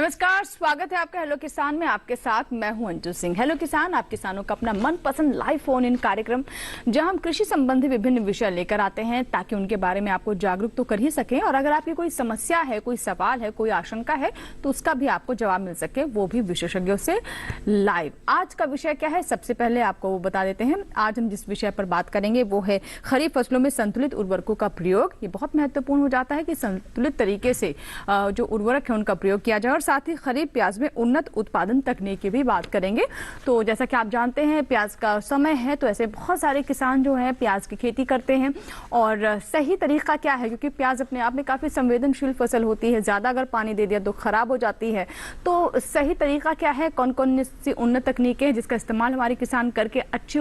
नमस्कार, स्वागत है आपका हेलो किसान में। आपके साथ मैं हूं अंजू सिंह। हेलो किसान आप किसानों का अपना मनपसंद लाइव फोन इन कार्यक्रम, जहां हम कृषि संबंधी विभिन्न विषय लेकर आते हैं ताकि उनके बारे में आपको जागरूक तो कर ही सकें, और अगर आपकी कोई समस्या है, कोई सवाल है, कोई आशंका है तो उसका भी आपको जवाब मिल सके, वो भी विशेषज्ञों से लाइव। आज का विषय क्या है, सबसे पहले आपको वो बता देते हैं। आज हम जिस विषय पर बात करेंगे वो है खरीफ फसलों में संतुलित उर्वरकों का प्रयोग। ये बहुत महत्वपूर्ण हो जाता है कि संतुलित तरीके से जो उर्वरक है उनका प्रयोग किया जाए, और साथ ही खरीफ प्याज में उन्नत उत्पादन तकनीक की भी बात करेंगे। तो जैसा कि आप जानते हैं प्याज का समय है, तो ऐसे बहुत सारे किसान जो हैं प्याज की खेती करते हैं। और सही तरीका क्या है, क्योंकि प्याज अपने आप में काफ़ी संवेदनशील फसल होती है, ज़्यादा अगर पानी दे दिया तो खराब हो जाती है। तो सही तरीका क्या है, कौन कौन सी उन्नत तकनीकें हैं जिसका इस्तेमाल हमारे किसान करके अच्छी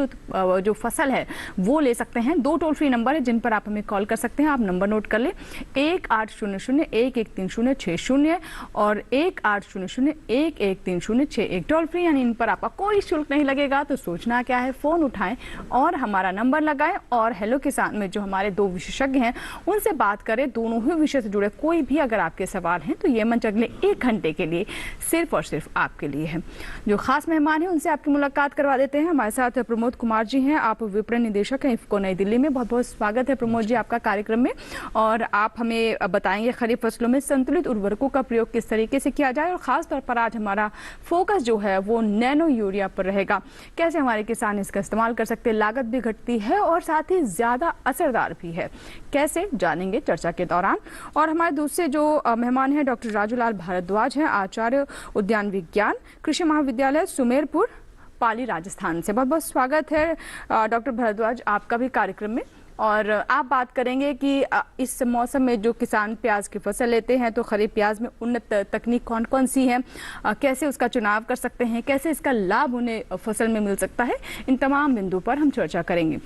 जो फसल है वो ले सकते हैं। 2 टोल फ्री नंबर है जिन पर आप हमें कॉल कर सकते हैं। आप नंबर नोट कर लें, 1800-113060 और 1800-113061 टोल फ्री, यानी इन पर आपका कोई शुल्क नहीं लगेगा। तो सोचना क्या है, फोन उठाएं और हमारा नंबर लगाएं और हेलो किसान में जो हमारे 2 विशेषज्ञ हैं उनसे बात करें। दोनों ही विषय से जुड़े कोई भी अगर आपके सवाल हैं तो ये मंच अगले 1 घंटे के लिए सिर्फ और सिर्फ आपके लिए है। जो खास मेहमान हैं उनसे आपकी मुलाकात करवा देते हैं। हमारे साथ प्रमोद कुमार जी हैं, आप विपणन निदेशक हैं इफको नई दिल्ली में। बहुत बहुत स्वागत है प्रमोद जी आपका कार्यक्रम में। और आप हमें बताएंगे खरीफ फसलों में संतुलित उर्वरकों का प्रयोग किस तरीके से किया जाए, और खास तौर पर आज हमारा फोकस जो है वो नैनो यूरिया पर रहेगा। कैसे हमारे किसान इसका इस्तेमाल कर सकते हैं, लागत भी घटती है और साथ ही ज्यादा असरदार भी है, कैसे जानेंगे चर्चा के दौरान। और हमारे दूसरे जो मेहमान हैं डॉक्टर राजूलाल भारद्वाज हैं, आचार्य उद्यान विज्ञान कृषि महाविद्यालय सुमेरपुर पाली राजस्थान से। बहुत बहुत स्वागत है डॉक्टर भारद्वाज आपका भी कार्यक्रम में। और आप बात करेंगे कि इस मौसम में जो किसान प्याज की फसल लेते हैं तो खरीफ प्याज में उन्नत तकनीक कौन कौन सी है, कैसे उसका चुनाव कर सकते हैं, कैसे इसका लाभ उन्हें फसल में मिल सकता है, इन तमाम बिंदु पर हम चर्चा करेंगे।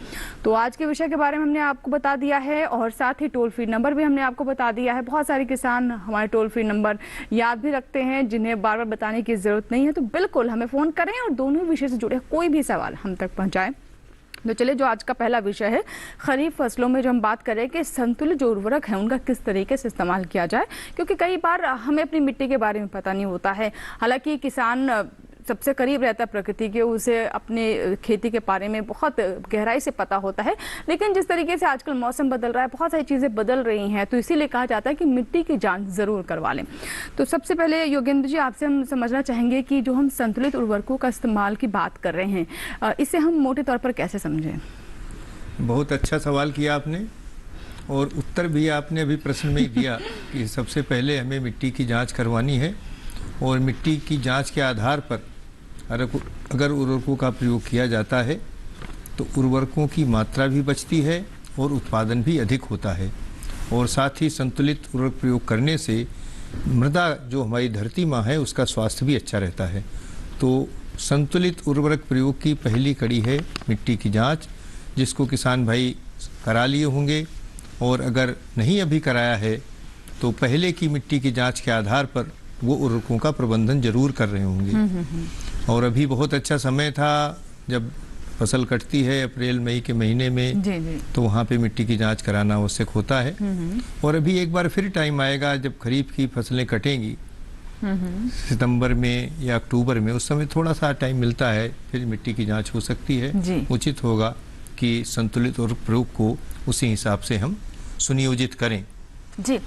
तो आज के विषय के बारे में हमने आपको बता दिया है और साथ ही टोल फ्री नंबर भी हमने आपको बता दिया है। बहुत सारे किसान हमारे टोल फ्री नंबर याद भी रखते हैं जिन्हें बार बार बताने की जरूरत नहीं है, तो बिल्कुल हमें फ़ोन करें और दोनों विषय से जुड़े कोई भी सवाल हम तक पहुँचाएँ। तो चलिए, जो आज का पहला विषय है खरीफ फसलों में जो हम बात करें कि संतुलित जो उर्वरक है उनका किस तरीके से इस्तेमाल किया जाए, क्योंकि कई बार हमें अपनी मिट्टी के बारे में पता नहीं होता है। हालांकि किसान सबसे करीब रहता है प्रकृति के, उसे अपने खेती के बारे में बहुत गहराई से पता होता है, लेकिन जिस तरीके से आजकल मौसम बदल रहा है, बहुत सारी चीज़ें बदल रही हैं, तो इसीलिए कहा जाता है कि मिट्टी की जांच ज़रूर करवा लें। तो सबसे पहले योगेंद्र जी आपसे हम समझना चाहेंगे कि जो हम संतुलित उर्वरकों का इस्तेमाल की बात कर रहे हैं, इसे हम मोटे तौर पर कैसे समझें? बहुत अच्छा सवाल किया आपने, और उत्तर भी आपने अभी प्रश्न में ही दिया कि सबसे पहले हमें मिट्टी की जांच करवानी है, और मिट्टी की जांच के आधार पर अगर उर्वरकों का प्रयोग किया जाता है तो उर्वरकों की मात्रा भी बचती है और उत्पादन भी अधिक होता है। और साथ ही संतुलित उर्वरक प्रयोग करने से मृदा जो हमारी धरती माँ है उसका स्वास्थ्य भी अच्छा रहता है। तो संतुलित उर्वरक प्रयोग की पहली कड़ी है मिट्टी की जांच, जिसको किसान भाई करा लिए होंगे, और अगर नहीं अभी कराया है तो पहले की मिट्टी की जांच के आधार पर वो उर्वरकों का प्रबंधन जरूर कर रहे होंगे। और अभी बहुत अच्छा समय था जब फसल कटती है अप्रैल मई के महीने में, तो वहाँ पे मिट्टी की जांच कराना आवश्यक होता है। और अभी एक बार फिर टाइम आएगा जब खरीफ की फसलें कटेंगी सितंबर में या अक्टूबर में, उस समय थोड़ा सा टाइम मिलता है, फिर मिट्टी की जांच हो सकती है। उचित होगा कि संतुलित उर्वरक प्रयोग को उसी हिसाब से हम सुनियोजित करें।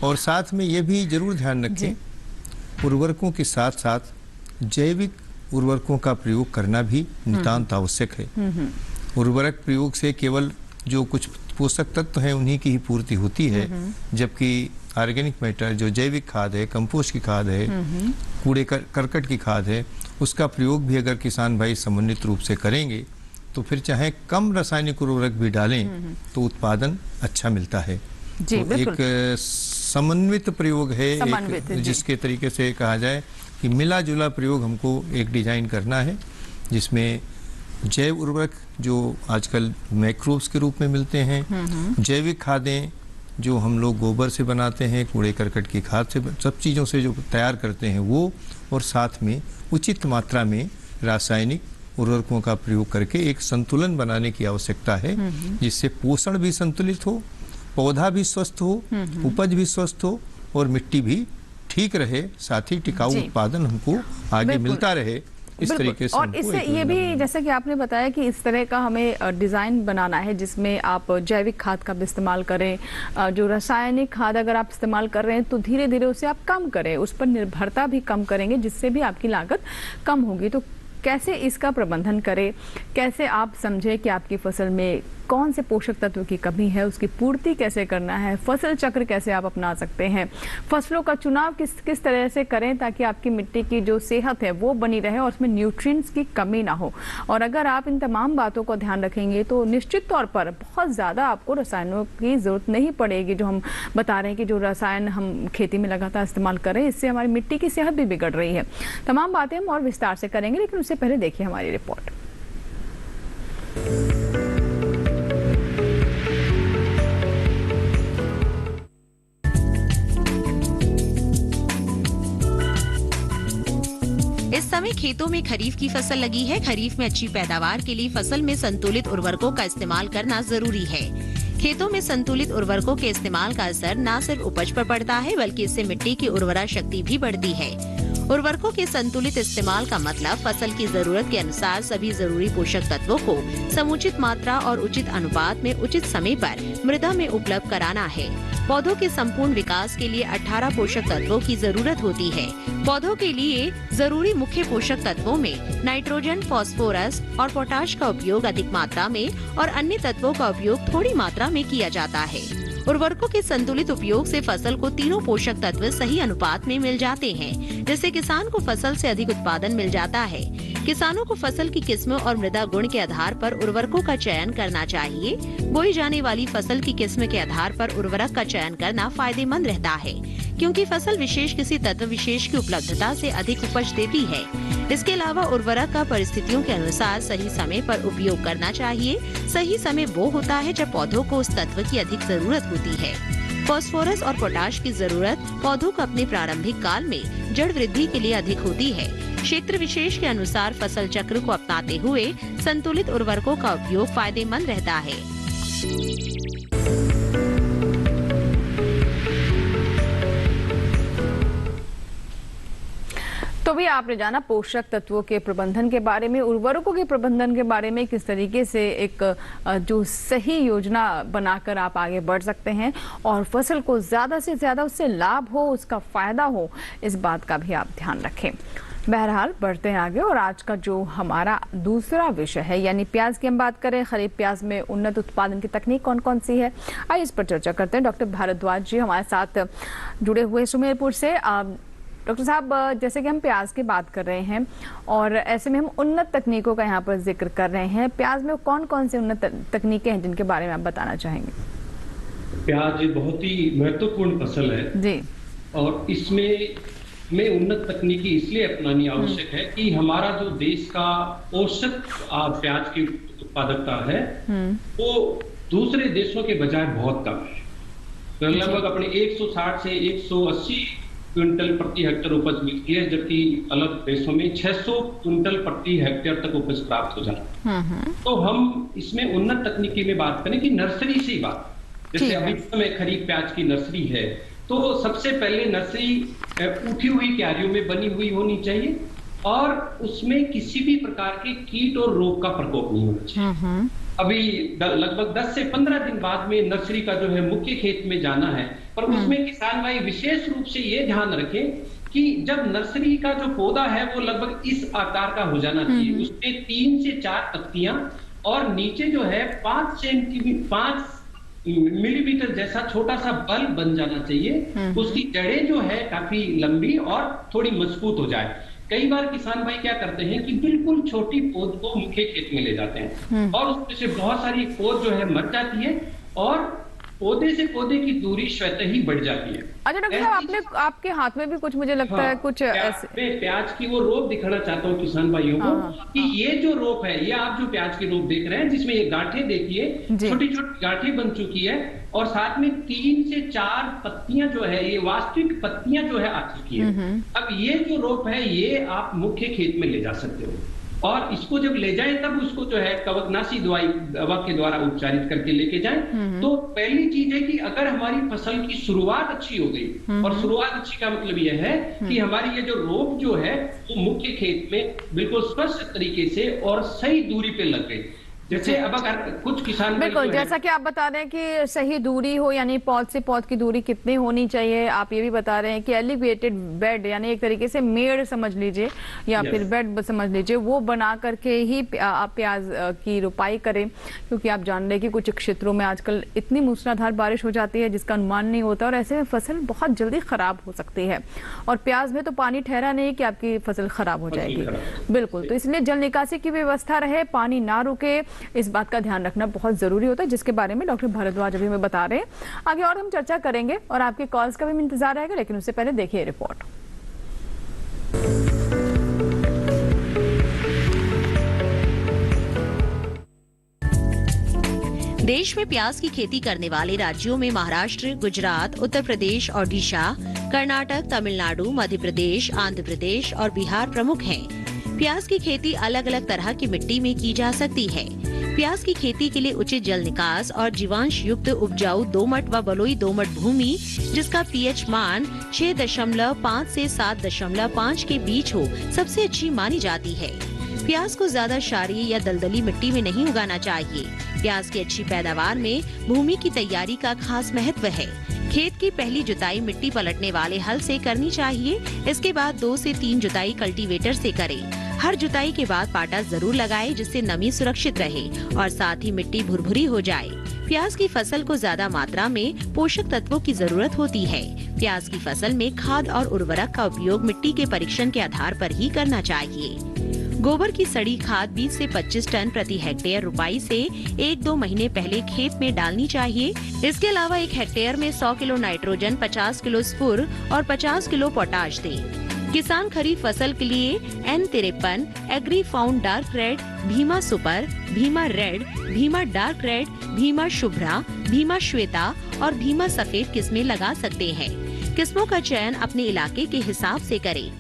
और साथ में ये भी जरूर ध्यान रखें, उर्वरकों के साथ साथ जैविक उर्वरकों का प्रयोग करना भी नितांत आवश्यक है। उर्वरक प्रयोग से केवल जो कुछ पोषक तत्व हैं उन्हीं की ही पूर्ति होती है, जबकि ऑर्गेनिक मैटर जो जैविक खाद है, कंपोस्ट की खाद है, कूड़े करकट की खाद है, उसका प्रयोग भी अगर किसान भाई समन्वित रूप से करेंगे तो फिर चाहे कम रासायनिक उर्वरक भी डालें तो उत्पादन अच्छा मिलता है। तो एक समन्वित प्रयोग है, जिसके तरीके से कहा जाए कि मिला जुला प्रयोग हमको एक डिजाइन करना है, जिसमें जैव उर्वरक जो आजकल मैक्रोब्स के रूप में मिलते हैं, जैविक खादें जो हम लोग गोबर से बनाते हैं, कूड़े करकट की खाद से, सब चीज़ों से जो तैयार करते हैं वो, और साथ में उचित मात्रा में रासायनिक उर्वरकों का प्रयोग करके एक संतुलन बनाने की आवश्यकता है, जिससे पोषण भी संतुलित हो, पौधा भी स्वस्थ हो, उपज भी स्वस्थ हो और मिट्टी भी ठीक रहे, साथ ही टिकाऊ जी। उत्पादन हमको आगे बिल्कुल। मिलता रहे, इस बिल्कुल। तरीके से और हमको इससे एक ये योजना भी बनानी जैसे कि आपने बताया कि इस तरह का हमें डिज़ाइन बनाना है जिसमें आप जैविक खाद का भी इस्तेमाल करें, जो रासायनिक खाद अगर आप इस्तेमाल कर रहे हैं तो धीरे धीरे उसे आप कम करें, उस पर निर्भरता भी कम करेंगे जिससे भी आपकी लागत कम होगी। तो कैसे इसका प्रबंधन करें, कैसे आप समझें कि आपकी फसल में कौन से पोषक तत्व की कमी है, उसकी पूर्ति कैसे करना है, फसल चक्र कैसे आप अपना सकते हैं, फसलों का चुनाव किस तरह से करें ताकि आपकी मिट्टी की जो सेहत है वो बनी रहे और उसमें न्यूट्रिएंट्स की कमी ना हो। और अगर आप इन तमाम बातों को ध्यान रखेंगे तो निश्चित तौर पर बहुत ज़्यादा आपको रसायनों की ज़रूरत नहीं पड़ेगी। जो हम बता रहे हैं कि जो रसायन हम खेती में लगातार इस्तेमाल कर रहे हैं, इससे हमारी मिट्टी की सेहत भी बिगड़ रही है। तमाम बातें हम और विस्तार से करेंगे, लेकिन उससे पहले देखिए हमारी रिपोर्ट। इस समय खेतों में खरीफ की फसल लगी है। खरीफ में अच्छी पैदावार के लिए फसल में संतुलित उर्वरकों का इस्तेमाल करना जरूरी है। खेतों में संतुलित उर्वरकों के इस्तेमाल का असर न सिर्फ उपज पर पड़ता है बल्कि इससे मिट्टी की उर्वरा शक्ति भी बढ़ती है। उर्वरकों के संतुलित इस्तेमाल का मतलब फसल की जरूरत के अनुसार सभी जरूरी पोषक तत्वों को समुचित मात्रा और उचित अनुपात में उचित समय पर मृदा में उपलब्ध कराना है। पौधों के संपूर्ण विकास के लिए 18 पोषक तत्वों की जरूरत होती है। पौधों के लिए जरूरी मुख्य पोषक तत्वों में नाइट्रोजन, फास्फोरस और पोटाश का उपयोग अधिक मात्रा में और अन्य तत्वों का उपयोग थोड़ी मात्रा में किया जाता है। उर्वरकों के संतुलित उपयोग से फसल को तीनों पोषक तत्व सही अनुपात में मिल जाते हैं, जिससे किसान को फसल से अधिक उत्पादन मिल जाता है। किसानों को फसल की किस्मों और मृदा गुण के आधार पर उर्वरकों का चयन करना चाहिए। बोई जाने वाली फसल की किस्म के आधार पर उर्वरक का चयन करना फायदेमंद रहता है, क्योंकि फसल विशेष किसी तत्व विशेष की उपलब्धता से अधिक उपज देती है। इसके अलावा उर्वरक का परिस्थितियों के अनुसार सही समय पर उपयोग करना चाहिए। सही समय वो होता है जब पौधों को उस तत्व की अधिक जरूरत होती है। फास्फोरस और पोटाश की जरूरत पौधों को अपने प्रारंभिक काल में जड़ वृद्धि के लिए अधिक होती है। क्षेत्र विशेष के अनुसार फसल चक्र को अपनाते हुए संतुलित उर्वरकों का उपयोग फायदेमंद रहता है। तो भी आपने जाना पोषक तत्वों के प्रबंधन के बारे में, उर्वरकों के प्रबंधन के बारे में, किस तरीके से एक जो सही योजना बनाकर आप आगे बढ़ सकते हैं और फसल को ज़्यादा से ज़्यादा उससे लाभ हो, उसका फ़ायदा हो, इस बात का भी आप ध्यान रखें। बहरहाल बढ़ते हैं आगे और आज का जो हमारा दूसरा विषय है यानी प्याज की हम बात करें। खरीफ प्याज में उन्नत उत्पादन की तकनीक कौन कौन सी है, आइए इस पर चर्चा करते हैं। डॉक्टर भारद्वाज जी हमारे साथ जुड़े हुए सुमेरपुर से। डॉक्टर साहब, जैसे कि हम प्याज की बात कर रहे हैं और ऐसे में हम उन्नत तकनीकों का यहाँ पर जिक्र कर रहे हैं, प्याज में कौन कौन सी उन्नत तकनीकें हैं जिनके बारे में आप बताना चाहेंगे? प्याज बहुत ही महत्वपूर्ण फसल है जी, और इसमें उन्नत तकनीकी इसलिए अपनानी आवश्यक है कि हमारा जो देश का औसत प्याज की उत्पादकता है वो दूसरे देशों के बजाय बहुत कम है। तो लगभग अपने 160 से 180 क्विंटल प्रति हेक्टेयर उपज मिलती है, जबकि अलग देशों में 600 क्विंटल प्रति हेक्टेयर तक उपज प्राप्त हो जाता है। तो हम इसमें उन्नत तकनीकी में बात करें कि नर्सरी से बात, जैसे अभी समय खरीफ प्याज की नर्सरी है तो सबसे पहले नर्सरी उठी हुई क्यारियों में बनी हुई होनी चाहिए और उसमें किसी भी प्रकार के कीट और रोग का प्रकोप नहीं होना चाहिए। अभी लगभग 10 से 15 दिन बाद में नर्सरी का जो है मुख्य खेत में जाना है, पर उसमें किसान भाई विशेष रूप से ये ध्यान रखें कि जब नर्सरी का जो पौधा है वो लगभग इस आकार का हो जाना चाहिए, उसमें 3 से 4 पत्तियां और नीचे जो है 5 मिलीमीटर जैसा छोटा सा बल्ब बन जाना चाहिए। उसकी जड़ें जो है काफी लंबी और थोड़ी मजबूत हो जाए। कई बार किसान भाई क्या करते हैं कि बिल्कुल छोटी पौध को मुख्य खेत में ले जाते हैं और उसमें से बहुत सारी पौध जो है मर जाती है और पौधे से पौधे की दूरी स्वतः ही बढ़ जाती है। अच्छा डॉक्टर साहब, आपके हाथ में भी कुछ मुझे लगता है कुछ ऐसे मैं प्याज की वो रोप दिखाना चाहता हूँ किसान भाइयों को कि ये जो रोप है, ये आप जो प्याज की रोप देख रहे हैं जिसमें ये गांठें देखिए, छोटी छोटी गांठें बन चुकी है और साथ में 3 से 4 पत्तियां जो है, ये वास्तविक पत्तियां जो है आ चुकी है। अब ये जो रोप है ये आप मुख्य खेत में ले जा सकते हो और इसको जब ले जाएं तब उसको जो है कवकनाशी दवा के द्वारा उपचारित करके लेके जाएं। तो पहली चीज है कि अगर हमारी फसल की शुरुआत अच्छी हो गई, और शुरुआत अच्छी का मतलब यह है कि हमारी ये जो रोप जो है वो मुख्य खेत में बिल्कुल स्पष्ट तरीके से और सही दूरी पे लग गई। जैसे अब अगर कुछ किसान बिल्कुल, जैसा कि आप बता रहे हैं कि सही दूरी हो, यानी पौध से पौध की दूरी कितनी होनी चाहिए। आप ये भी बता रहे हैं कि एलिवेटेड बेड, यानी एक तरीके से मेड़ समझ लीजिए या फिर बेड समझ लीजिए, वो बना करके ही आप प्याज की रोपाई करें, क्योंकि आप जान रहे हैं कि कुछ क्षेत्रों में आजकल इतनी मूसलाधार बारिश हो जाती है जिसका अनुमान नहीं होता, और ऐसे में फसल बहुत जल्दी खराब हो सकती है। और प्याज में तो पानी ठहरा नहीं कि आपकी फसल खराब हो जाएगी। बिल्कुल, तो इसलिए जल निकासी की व्यवस्था रहे, पानी ना रुके, इस बात का ध्यान रखना बहुत जरूरी होता है, जिसके बारे में डॉक्टर भारद्वाज अभी हमें बता रहे हैं। आगे और हम चर्चा करेंगे और आपके कॉल्स का भी इंतजार रहेगा, लेकिन उससे पहले देखिए रिपोर्ट। देश में प्याज की खेती करने वाले राज्यों में महाराष्ट्र, गुजरात, उत्तर प्रदेश, ओडिशा, कर्नाटक, तमिलनाडु, मध्य प्रदेश, आंध्र प्रदेश और बिहार प्रमुख हैं। प्याज की खेती अलग अलग तरह की मिट्टी में की जा सकती है। प्याज की खेती के लिए उचित जल निकास और जीवांश युक्त उपजाऊ दोमट व बलुई दोमट भूमि, जिसका पीएच मान 6.5 से 7.5 के बीच हो, सबसे अच्छी मानी जाती है। प्याज को ज्यादा क्षारीय या दलदली मिट्टी में नहीं उगाना चाहिए। प्याज की अच्छी पैदावार में भूमि की तैयारी का खास महत्व है। खेत की पहली जुताई मिट्टी पलटने वाले हल से करनी चाहिए। इसके बाद 2 से 3 जुताई कल्टीवेटर से करें। हर जुताई के बाद पाटा जरूर लगाएं, जिससे नमी सुरक्षित रहे और साथ ही मिट्टी भुरभुरी हो जाए। प्याज की फसल को ज्यादा मात्रा में पोषक तत्वों की जरूरत होती है। प्याज की फसल में खाद और उर्वरक का उपयोग मिट्टी के परीक्षण के आधार पर ही करना चाहिए। गोबर की सड़ी खाद 20 से 25 टन प्रति हेक्टेयर रुपाई से 1-2 महीने पहले खेत में डालनी चाहिए। इसके अलावा 1 हेक्टेयर में 100 किलो नाइट्रोजन, 50 किलो स्फुर और 50 किलो पोटाश दें। किसान खरीफ फसल के लिए N53, Agrifound dark red, Bhima super, Bhima red, Bhima dark red, Bhima Shubhra, Bhima Shweta और भीमा सफेद किस्में लगा सकते हैं। किस्मों का चयन अपने इलाके के हिसाब से करें।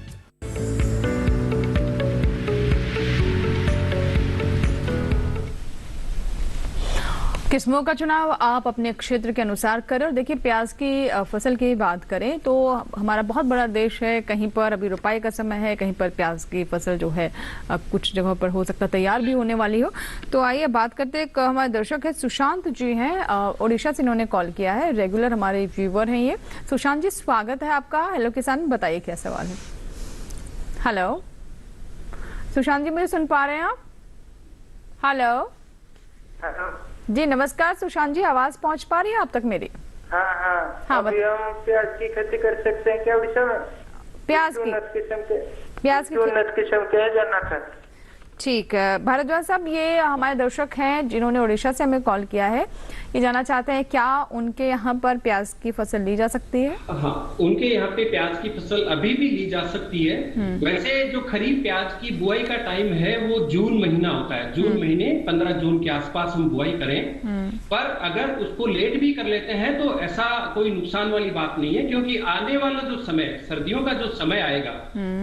किस्मों का चुनाव आप अपने क्षेत्र के अनुसार करें। और देखिए, प्याज की फसल की बात करें तो हमारा बहुत बड़ा देश है, कहीं पर अभी रुपाई का समय है, कहीं पर प्याज की फसल जो है अब कुछ जगहों पर हो सकता है तैयार भी होने वाली हो। तो आइए बात करते हैं, हमारे दर्शक है सुशांत जी हैं, ओडिशा से इन्होंने कॉल किया है, रेगुलर हमारे व्यूवर हैं ये। सुशांत जी, स्वागत है आपका। हेलो किसान, बताइए क्या सवाल है। हेलो सुशांत जी, मुझे सुन पा रहे हैं आप? हेलो जी, नमस्कार सुशांत जी, आवाज पहुंच पा रही है आप तक मेरी? हाँ, अभी हम प्याज की खेती कर सकते हैं क्या उड़ीसा में? प्याज की उन्नत किस्म के जानना था। ठीक है भारद्वाज साहब, ये हमारे दर्शक हैं जिन्होंने उड़ीसा से हमें कॉल किया है, ये जानना चाहते हैं क्या उनके यहाँ पर प्याज की फसल ली जा सकती है? हाँ, उनके यहाँ पे प्याज की फसल अभी भी ली जा सकती है। वैसे जो खरीफ प्याज की बुआई का टाइम है वो जून महीना होता है। जून महीने 15 जून के आसपास हम बुआई करें, पर अगर उसको लेट भी कर लेते हैं तो ऐसा कोई नुकसान वाली बात नहीं है, क्योंकि आने वाला जो समय, सर्दियों का जो समय आएगा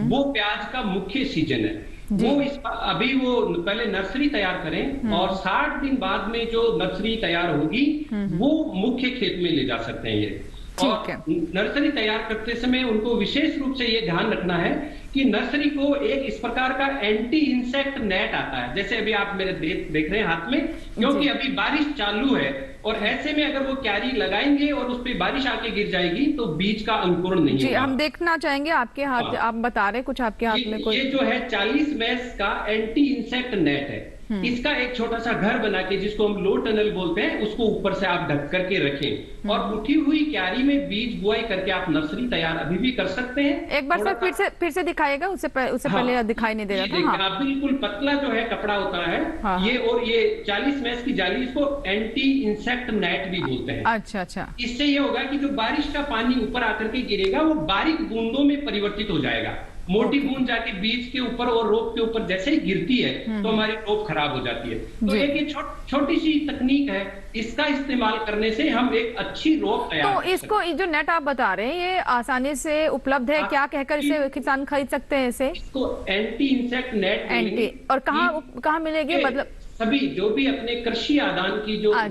वो प्याज का मुख्य सीजन है। वो अभी वो पहले नर्सरी तैयार करें और 60 दिन बाद में जो नर्सरी तैयार होगी वो मुख्य खेत में ले जा सकते हैं ये। और नर्सरी तैयार करते समय उनको विशेष रूप से ये ध्यान रखना है कि नर्सरी को एक इस प्रकार का एंटी इंसेक्ट नेट आता है, जैसे अभी आप मेरे देख रहे हैं हाथ में, क्योंकि अभी बारिश चालू है और ऐसे में अगर वो क्यारी लगाएंगे और उस पर बारिश आके गिर जाएगी तो बीज का अंकुरण नहीं होगा। हम देखना चाहेंगे आपके हाथ, आप बता रहे कुछ आपके हाथ में कोई? ये जो है 40 मैस का एंटी इंसेक्ट नेट है। इसका एक छोटा सा घर बना के, जिसको हम लो टनल बोलते हैं, उसको ऊपर से आप ढक करके रखें और उठी हुई क्यारी में बीज बुआई करके आप नर्सरी तैयार अभी भी कर सकते हैं। एक बार सर फिर से दिखाइएगा, उससे पहले दिखाई नहीं दे रहा था। बिल्कुल पतला जो है कपड़ा होता है ये, और ये 40 मैस की जाली, इसको एंटी इंसेक्ट नेट भी बोलते हैं। अच्छा। इससे ये होगा कि जो बारिश का पानी ऊपर आकर के गिरेगा वो बारीक बूंदों में परिवर्तित हो जाएगा मोटी बूंद जाके बीज के ऊपर और रोप के ऊपर जैसे ही गिरती है तो हमारी रोप खराब हो जाती है। तो एक ये छोटी सी तकनीक है, इसका इस्तेमाल करने से हम एक अच्छी रोप तैयार। तो इसको जो नेट आप बता रहे हैं ये आसानी से उपलब्ध है, क्या कहकर इसे किसान खरीद सकते हैं इसे? इसको एंटी इंसेक्ट नेट और कहाँ मिलेगी? मतलब सभी जो भी अपने कृषि आदान की जो हाँ,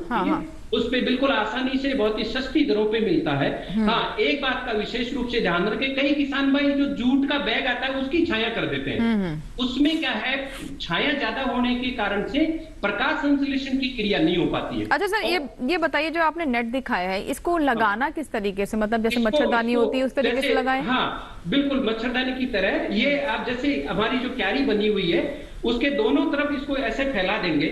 हाँ। उस पे बिल्कुल आसानी से बहुत ही सस्ती दरों पे मिलता है। हाँ, एक बात का विशेष रूप से ध्यान रखें, कई किसान भाई जो जूट का बैग आता है उसकी छाया कर देते हैं। उसमें क्या है, छाया ज्यादा होने के कारण से प्रकाश संश्लेषण की क्रिया नहीं हो पाती है। अच्छा सर, ये बताइए जो आपने नेट दिखाया है इसको लगाना किस तरीके से, मतलब जैसे मच्छरदानी होती है उस तरीके से लगाएं? हाँ बिल्कुल, मच्छरदानी की तरह। ये आप जैसे हमारी जो क्यारी बनी हुई है उसके दोनों तरफ इसको ऐसे फैला देंगे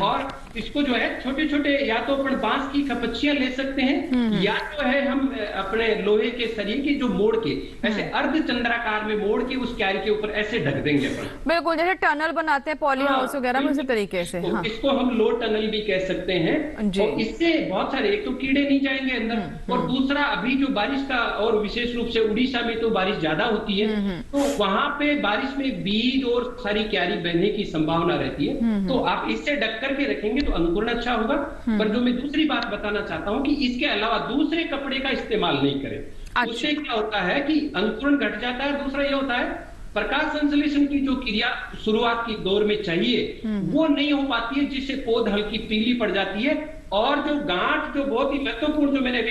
और इसको जो है छोटे छोटे या तो अपन बांस की खपच्चियां ले सकते हैं या जो है हम अपने लोहे के सरिये की जो मोड़ के ऐसे अर्ध चंद्राकार में मोड़ के उस क्यारी के ऊपर ऐसे ढक देंगे अपन। बिल्कुल, जैसे टनल बनाते हैं पॉली हाउस वगैरह में उसी तरीके से। हाँ। इसको हम लो टनल भी कह सकते हैं। और इससे बहुत सारे, एक तो कीड़े नहीं जाएंगे अंदर और दूसरा अभी जो बारिश का, और विशेष रूप से उड़ीसा में तो बारिश ज्यादा होती है तो वहां पे बारिश में बीज और सारी क्यारी बहने की संभावना रहती है। तो आप इससे ढक करके रखेंगे तो अंकुरण अच्छा होगा। पर जो मैं दूसरी बात बताना चाहता हूं कि इसके अलावा दूसरे कपड़े का इस्तेमाल नहीं करें। उससे क्या होता है कि अंकुरण घट जाता है। दूसरा ये होता है प्रकाश संश्लेषण की जो क्रिया शुरुआत की दौर में चाहिए वो नहीं हो पाती है, जिससे पौध हल्की पीली पड़ जाती है। और जो गांठ जो बहुत ही महत्वपूर्ण जो मैंने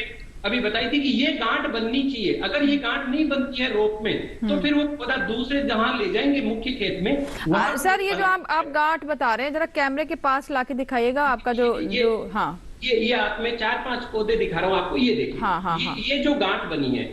अभी बताई थी कि ये गांठ बननी चाहिए, अगर ये गांठ नहीं बनती है रोप में तो फिर वो पौधा दूसरे जहां ले जाएंगे मुख्य खेत में। सर ये जो आप गांठ बता रहे हैं जरा कैमरे के पास लाके दिखाइएगा आपका जो हाँ ये आप में 4-5 पौधे दिखा रहा हूँ आपको, ये देखिए। हाँ। ये जो गांठ बनी है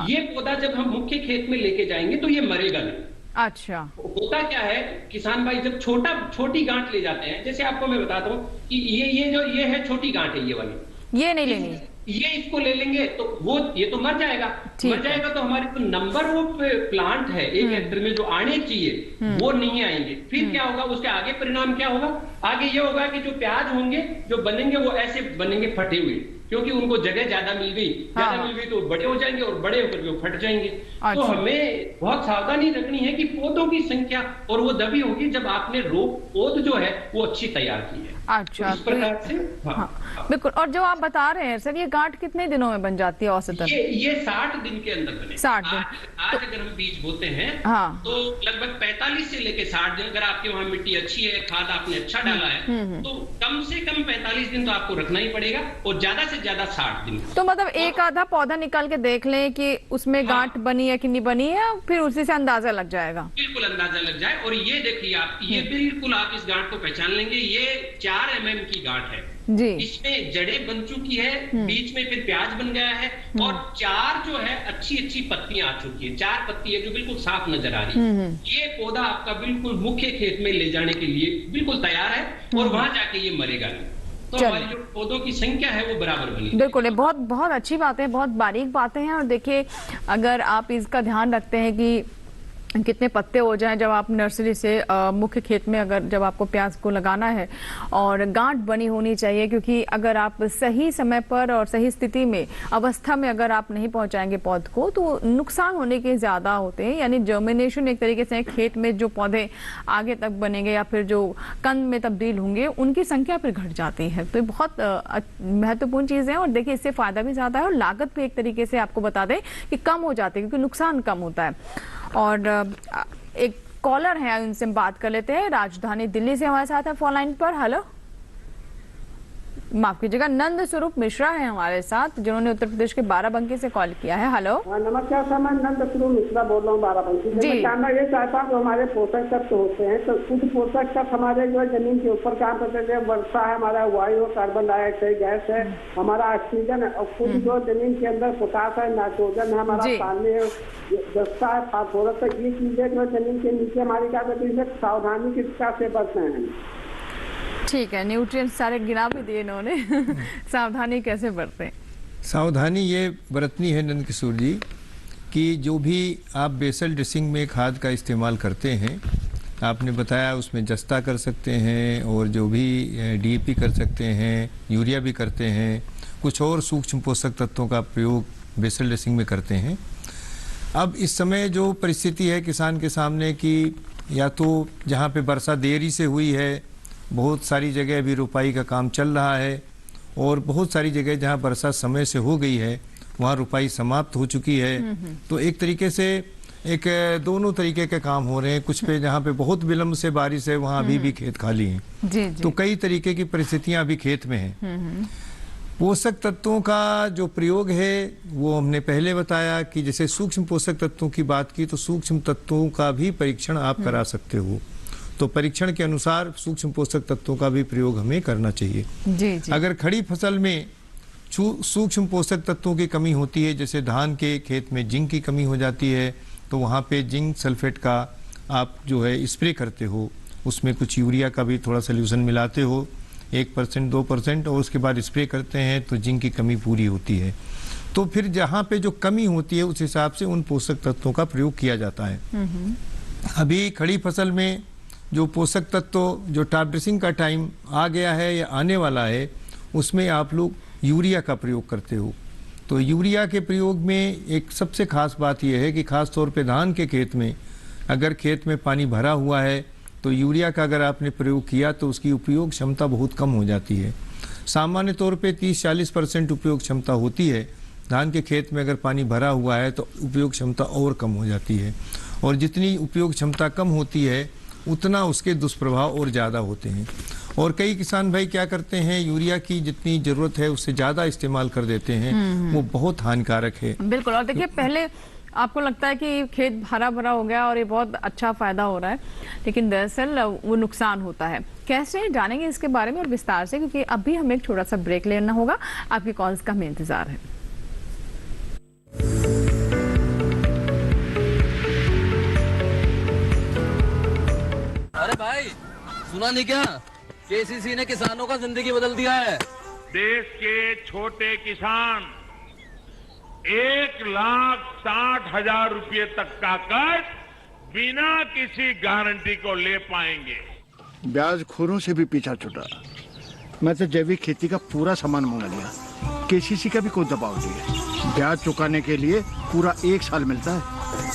ये पौधा जब हम मुख्य खेत में लेके जाएंगे तो ये मरेगा नहीं। अच्छा, होता क्या है, किसान भाई जब छोटी गांठ ले जाते हैं, जैसे आपको मैं बताता हूँ कि ये है छोटी गांठ है, ये वाली ये नहीं लेनी, ये इसको ले लेंगे तो ये तो मर जाएगा। तो हमारे जो नंबर ऑफ प्लांट है एक हेक्टेयर में जो आने चाहिए वो नहीं आएंगे। फिर क्या होगा, उसके आगे परिणाम क्या होगा, आगे ये होगा कि जो प्याज होंगे जो बनेंगे वो ऐसे बनेंगे फटे हुए, क्योंकि उनको जगह ज्यादा मिल गई तो बड़े हो जाएंगे और बड़े होकर वो फट जाएंगे। तो हमें बहुत सावधानी रखनी है कि पौधों की संख्या, और वो तभी होगी जब आपने पौध जो है वो अच्छी तैयार की है। अच्छा, तो इस प्रकार से बिल्कुल। और जो आप बता रहे हैं सर, ये गांठ कितने दिनों में बन जाती है औसतन? ये 60 दिन के अंदर बने। 60 दिन। आज अगर हम बीज बोते हैं तो लगभग 45 से लेके 60 दिन, अगर आपके वहाँ मिट्टी अच्छी है, खाद आपने अच्छा डाला है तो कम से कम 45 दिन तो आपको रखना ही पड़ेगा और ज्यादा से ज्यादा 60 दिन। तो मतलब एक आधा पौधा निकाल के देख लें कि उसमें गांठ बनी है कि नहीं बनी है, फिर उसी से अंदाजा लग जाएगा। बिल्कुल अंदाजा लग जाए। और ये देखिए आप, ये बिल्कुल आप इस गांठ को पहचान लेंगे, ये 4 mm की गांठ है जी। इसमें जड़ें बन चुकी है, बीच में फिर प्याज बन गया है और 4 जो है अच्छी पत्तियां आ चुकी है, 4 पत्ती है जो बिल्कुल साफ नजर आ रही है। ये पौधा आपका बिल्कुल मुख्य खेत में ले जाने के लिए बिल्कुल तैयार है और वहां जाके ये मरेगा नहीं। तो हमारी जो पौधों की संख्या है वो बराबर बनी। बिल्कुल, बहुत अच्छी बातें हैं, बहुत बारीक बातें हैं। और देखिए अगर आप इसका ध्यान रखते हैं कि कितने पत्ते हो जाएं जब आप नर्सरी से मुख्य खेत में अगर जब आपको प्याज को लगाना है, और गांठ बनी होनी चाहिए, क्योंकि अगर आप सही समय पर और सही स्थिति में अवस्था में अगर आप नहीं पहुंचाएंगे पौध को तो नुकसान होने के ज्यादा होते हैं। यानी जर्मिनेशन एक तरीके से खेत में जो पौधे आगे तक बनेंगे या फिर जो कंद में तब्दील होंगे उनकी संख्या फिर घट जाती है। तो ये बहुत महत्वपूर्ण चीज है। और देखिए इससे फायदा भी ज्यादा है और लागत भी एक तरीके से आपको बता दें कि कम हो जाती है, क्योंकि नुकसान कम होता है। और एक कॉलर है, उनसे बात कर लेते हैं। राजधानी दिल्ली से हमारे साथ है फोन लाइन पर। हेलो, माफ कीजिएगा, नंद स्वरूप मिश्रा है हमारे साथ, जिन्होंने उत्तर प्रदेश के बाराबंकी से कॉल किया है। हेलो, नमस्कार सर, मैं नंद स्वरूप मिश्रा बोल रहा हूँ बाराबंकी से। मैं जानना ये चाहता हूँ, हमारे पोषक तत्व होते हैं तो कुछ पोषक तत्व हमारे जो है जमीन के ऊपर काम करते हैं, वर्षा है, हमारा वायु, कार्बन डाइऑक्साइड गैस है, हमारा ऑक्सीजन है, और कुछ जो जमीन के अंदर पोटास है, नाइट्रोजन है, हमारा पानी है, जस्ता है, फास्फोरस है, ये चीजें जो जमीन के नीचे हमारी क्या करती है, सावधानी किस प्रकार से बरतते हैं? ठीक है, न्यूट्रिएंट्स सारे गिना भी दिए इन्होंने। सावधानी कैसे बरतें? सावधानी ये बरतनी है नंद किशोर जी कि जो भी आप बेसल ड्रेसिंग में खाद का इस्तेमाल करते हैं, आपने बताया उसमें जस्ता कर सकते हैं और जो भी डीएपी कर सकते हैं, यूरिया भी करते हैं, कुछ और सूक्ष्म पोषक तत्वों का प्रयोग बेसल ड्रेसिंग में करते हैं। अब इस समय जो परिस्थिति है किसान के सामने कि या तो जहाँ पे वर्षा देरी से हुई है, बहुत सारी जगह अभी रुपाई का काम चल रहा है, और बहुत सारी जगह जहाँ वर्षा समय से हो गई है वहाँ रुपाई समाप्त हो चुकी है। तो एक तरीके से दोनों तरीके के काम हो रहे हैं। कुछ पे जहाँ पे बहुत विलम्ब से बारिश है वहाँ अभी भी खेत खाली हैं। जी जी। तो कई तरीके की परिस्थितियां अभी खेत में हैं। पोषक तत्वों का जो प्रयोग है वो हमने पहले बताया कि जैसे सूक्ष्म पोषक तत्वों की बात की तो सूक्ष्म तत्वों का भी परीक्षण आप करा सकते हो। तो परीक्षण के अनुसार सूक्ष्म पोषक तत्वों का भी प्रयोग हमें करना चाहिए। जी जी। अगर खड़ी फसल में सूक्ष्म पोषक तत्वों की कमी होती है, जैसे धान के खेत में जिंक की कमी हो जाती है, तो वहाँ पे जिंक सल्फेट का आप जो है स्प्रे करते हो, उसमें कुछ यूरिया का भी थोड़ा सोल्यूशन मिलाते हो 1% 2% और उसके बाद स्प्रे करते हैं तो जिंक की कमी पूरी होती है। तो फिर जहाँ पे जो कमी होती है उस हिसाब से उन पोषक तत्वों का प्रयोग किया जाता है। अभी खड़ी फसल में जो पोषक तत्व जो टॉप ड्रेसिंग का टाइम आ गया है या आने वाला है, उसमें आप लोग यूरिया का प्रयोग करते हो। तो यूरिया के प्रयोग में एक सबसे खास बात यह है कि खास तौर पे धान के खेत में अगर खेत में पानी भरा हुआ है तो यूरिया का अगर आपने प्रयोग किया तो उसकी उपयोग क्षमता बहुत कम हो जाती है। सामान्य तौर पे 30-40% उपयोग क्षमता होती है। धान के खेत में अगर पानी भरा हुआ है तो उपयोग क्षमता और कम हो जाती है, और जितनी उपयोग क्षमता कम होती है उतना उसके दुष्प्रभाव और ज़्यादा होते हैं। और कई किसान भाई क्या करते हैं, यूरिया की जितनी ज़रूरत है उससे ज़्यादा इस्तेमाल कर देते हैं, वो बहुत हानिकारक है। बिल्कुल। और देखिए पहले आपको लगता है कि खेत हरा भरा हो गया और ये बहुत अच्छा फायदा हो रहा है, लेकिन दरअसल वो नुकसान होता है। कैसे जानेंगे इसके बारे में और विस्तार से, क्योंकि अभी हमें एक छोटा सा ब्रेक लेना होगा। आपकी कॉल्स का हमें इंतजार है। अरे भाई सुना नहीं क्या, केसीसी ने किसानों का जिंदगी बदल दिया है। देश के छोटे किसान 1,60,000 रुपए तक का कर्ज बिना किसी गारंटी को ले पाएंगे। ब्याज खोरों से भी पीछा छुटा। मैं तो जैविक खेती का पूरा सामान मंगा लिया, केसीसी का भी कोई दबाव नहीं है। ब्याज चुकाने के लिए पूरा 1 साल मिलता है।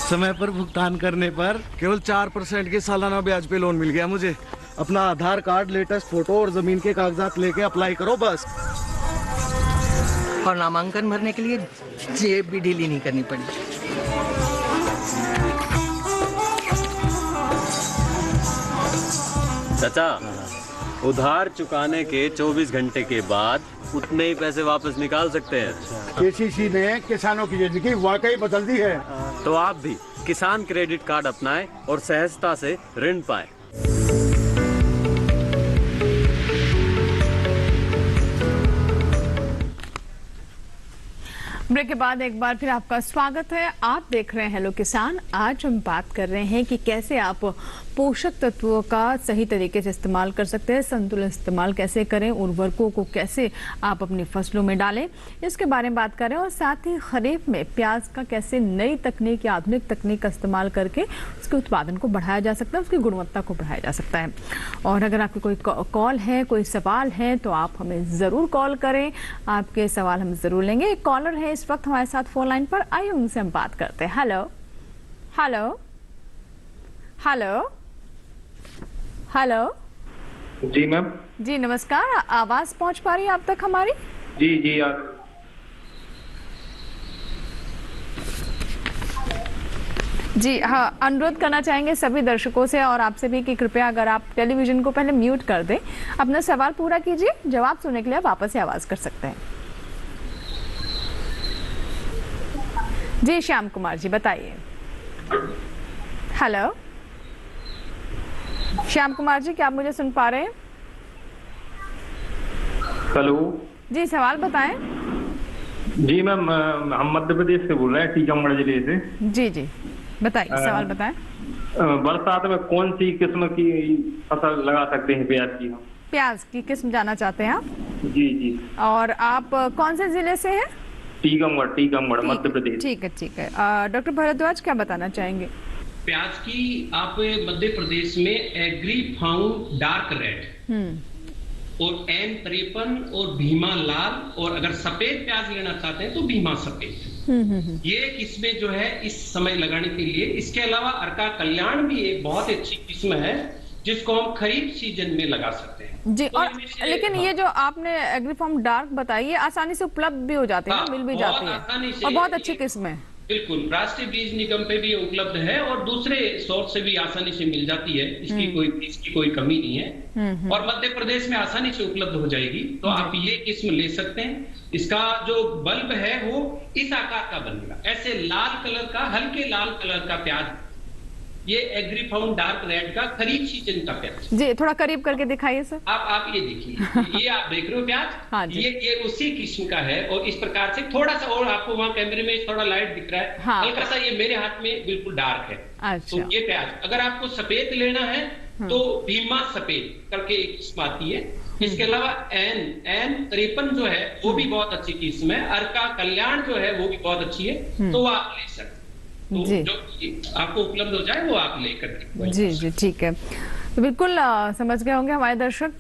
समय पर भुगतान करने पर केवल 4% के सालाना ब्याज पे लोन मिल गया मुझे। अपना आधार कार्ड, लेटेस्ट फोटो और जमीन के कागजात लेके अप्लाई करो बस। और नामांकन भरने के लिए जेब भी ढीली नहीं करनी पड़ी। चाचा, उधार चुकाने के 24 घंटे के बाद उतने ही पैसे वापस निकाल सकते हैं। केसीसी ने किसानों की जिंदगी वाकई बदल दी है। तो आप भी किसान क्रेडिट कार्ड अपनाएं और सहजता से ऋण पाएं। ब्रेक के बाद एक बार फिर आपका स्वागत है। आप देख रहे हैं हेलो किसान। आज हम बात कर रहे हैं कि कैसे आप पोषक तत्वों का सही तरीके से इस्तेमाल कर सकते हैं, संतुलित इस्तेमाल कैसे करें, उर्वरकों को कैसे आप अपनी फसलों में डालें, इसके बारे में बात कर रहे हैं। और साथ ही खरीफ में प्याज का कैसे नई तकनीक या आधुनिक तकनीक का इस्तेमाल करके उसके उत्पादन को बढ़ाया जा सकता है, उसकी गुणवत्ता को बढ़ाया जा सकता है। और अगर आपकी कोई कॉल है, कोई सवाल है, तो आप हमें ज़रूर कॉल करें, आपके सवाल हम ज़रूर लेंगे। एक कॉलर है इस वक्त हमारे साथ फोन लाइन पर, आइए उनसे हम बात करते हैं। Hello hello hello hello. जी मैम। जी नमस्कार। आवाज पहुंच पा रही है आप तक हमारी? जी जी आप। जी हाँ, अनुरोध करना चाहेंगे सभी दर्शकों से और आपसे भी कि कृपया अगर आप टेलीविजन को पहले म्यूट कर दें, अपना सवाल पूरा कीजिए, जवाब सुनने के लिए वापस से आवाज कर सकते हैं। जी श्याम कुमार जी बताइए। हेलो श्याम कुमार जी, क्या आप मुझे सुन पा रहे हैं? हेलो जी सवाल बताएं। जी मैम, हम मध्य प्रदेश से बोल रहे हैं, टीकमगढ़ जिले से। जी जी बताइए, सवाल बताएं। बरसात में कौन सी किस्म की फसल लगा सकते हैं प्याज की? प्याज की किस्म जानना चाहते हैं आप? जी जी। और आप कौन से जिले से हैं? टीकमगढ़ मध्य प्रदेश। ठीक है। डॉक्टर भारद्वाज क्या बताना चाहेंगे? प्याज की आप मध्य प्रदेश में एग्री फाउंड डार्क रेड और N53 और भीमा लाल, और अगर सफेद प्याज लेना चाहते हैं तो भीमा सफेद। ये किस्में जो है इस समय लगाने के लिए। इसके अलावा अर्का कल्याण भी एक बहुत अच्छी किस्म है जिसको हम खरीफ सीजन में लगा सकते हैं जी। और लेकिन ये जो आपने एग्रीफॉर्म डार्क बताई, ये आसानी से उपलब्ध भी हो जाते हैं, मिल भी जाती है और बहुत अच्छी किस्म है। बिल्कुल, राष्ट्रीय बीज निगम पे भी उपलब्ध है और दूसरे सोर्स से भी आसानी से मिल जाती है, इसकी कोई कमी नहीं है और मध्य प्रदेश में आसानी से उपलब्ध हो जाएगी। तो आप ये किस्म ले सकते हैं। इसका जो बल्ब है वो इस आकार का बनेगा, ऐसे लाल कलर का, हल्के लाल कलर का प्याज। ये एग्रीफाउंड डार्क रेड का खरीफ सीजन का प्याज जी। थोड़ा करीब करके दिखाइए सर। आप ये देखिए, ये आप देख रहे हो प्याज। हाँ जी। ये उसी किस्म का है और इस प्रकार से थोड़ा सा, और आपको वहां कैमरे में थोड़ा लाइट दिख रहा है, हाँ। हल्का सा, ये मेरे हाथ में बिल्कुल डार्क है। अच्छा। तो ये प्याज, अगर आपको सफेद लेना है तो भीमा सफेद करके एक किस्म आती है। इसके अलावा एन 53 जो है वो भी बहुत अच्छी किस्म है। अर्का कल्याण जो है वो भी बहुत अच्छी है, तो वो आप ले सकते हैं। तो जो आपको उपलब्ध हो जाए वो आप लेकर। जी, ठीक है। तो बिल्कुल समझ गए होंगे हमारे दर्शक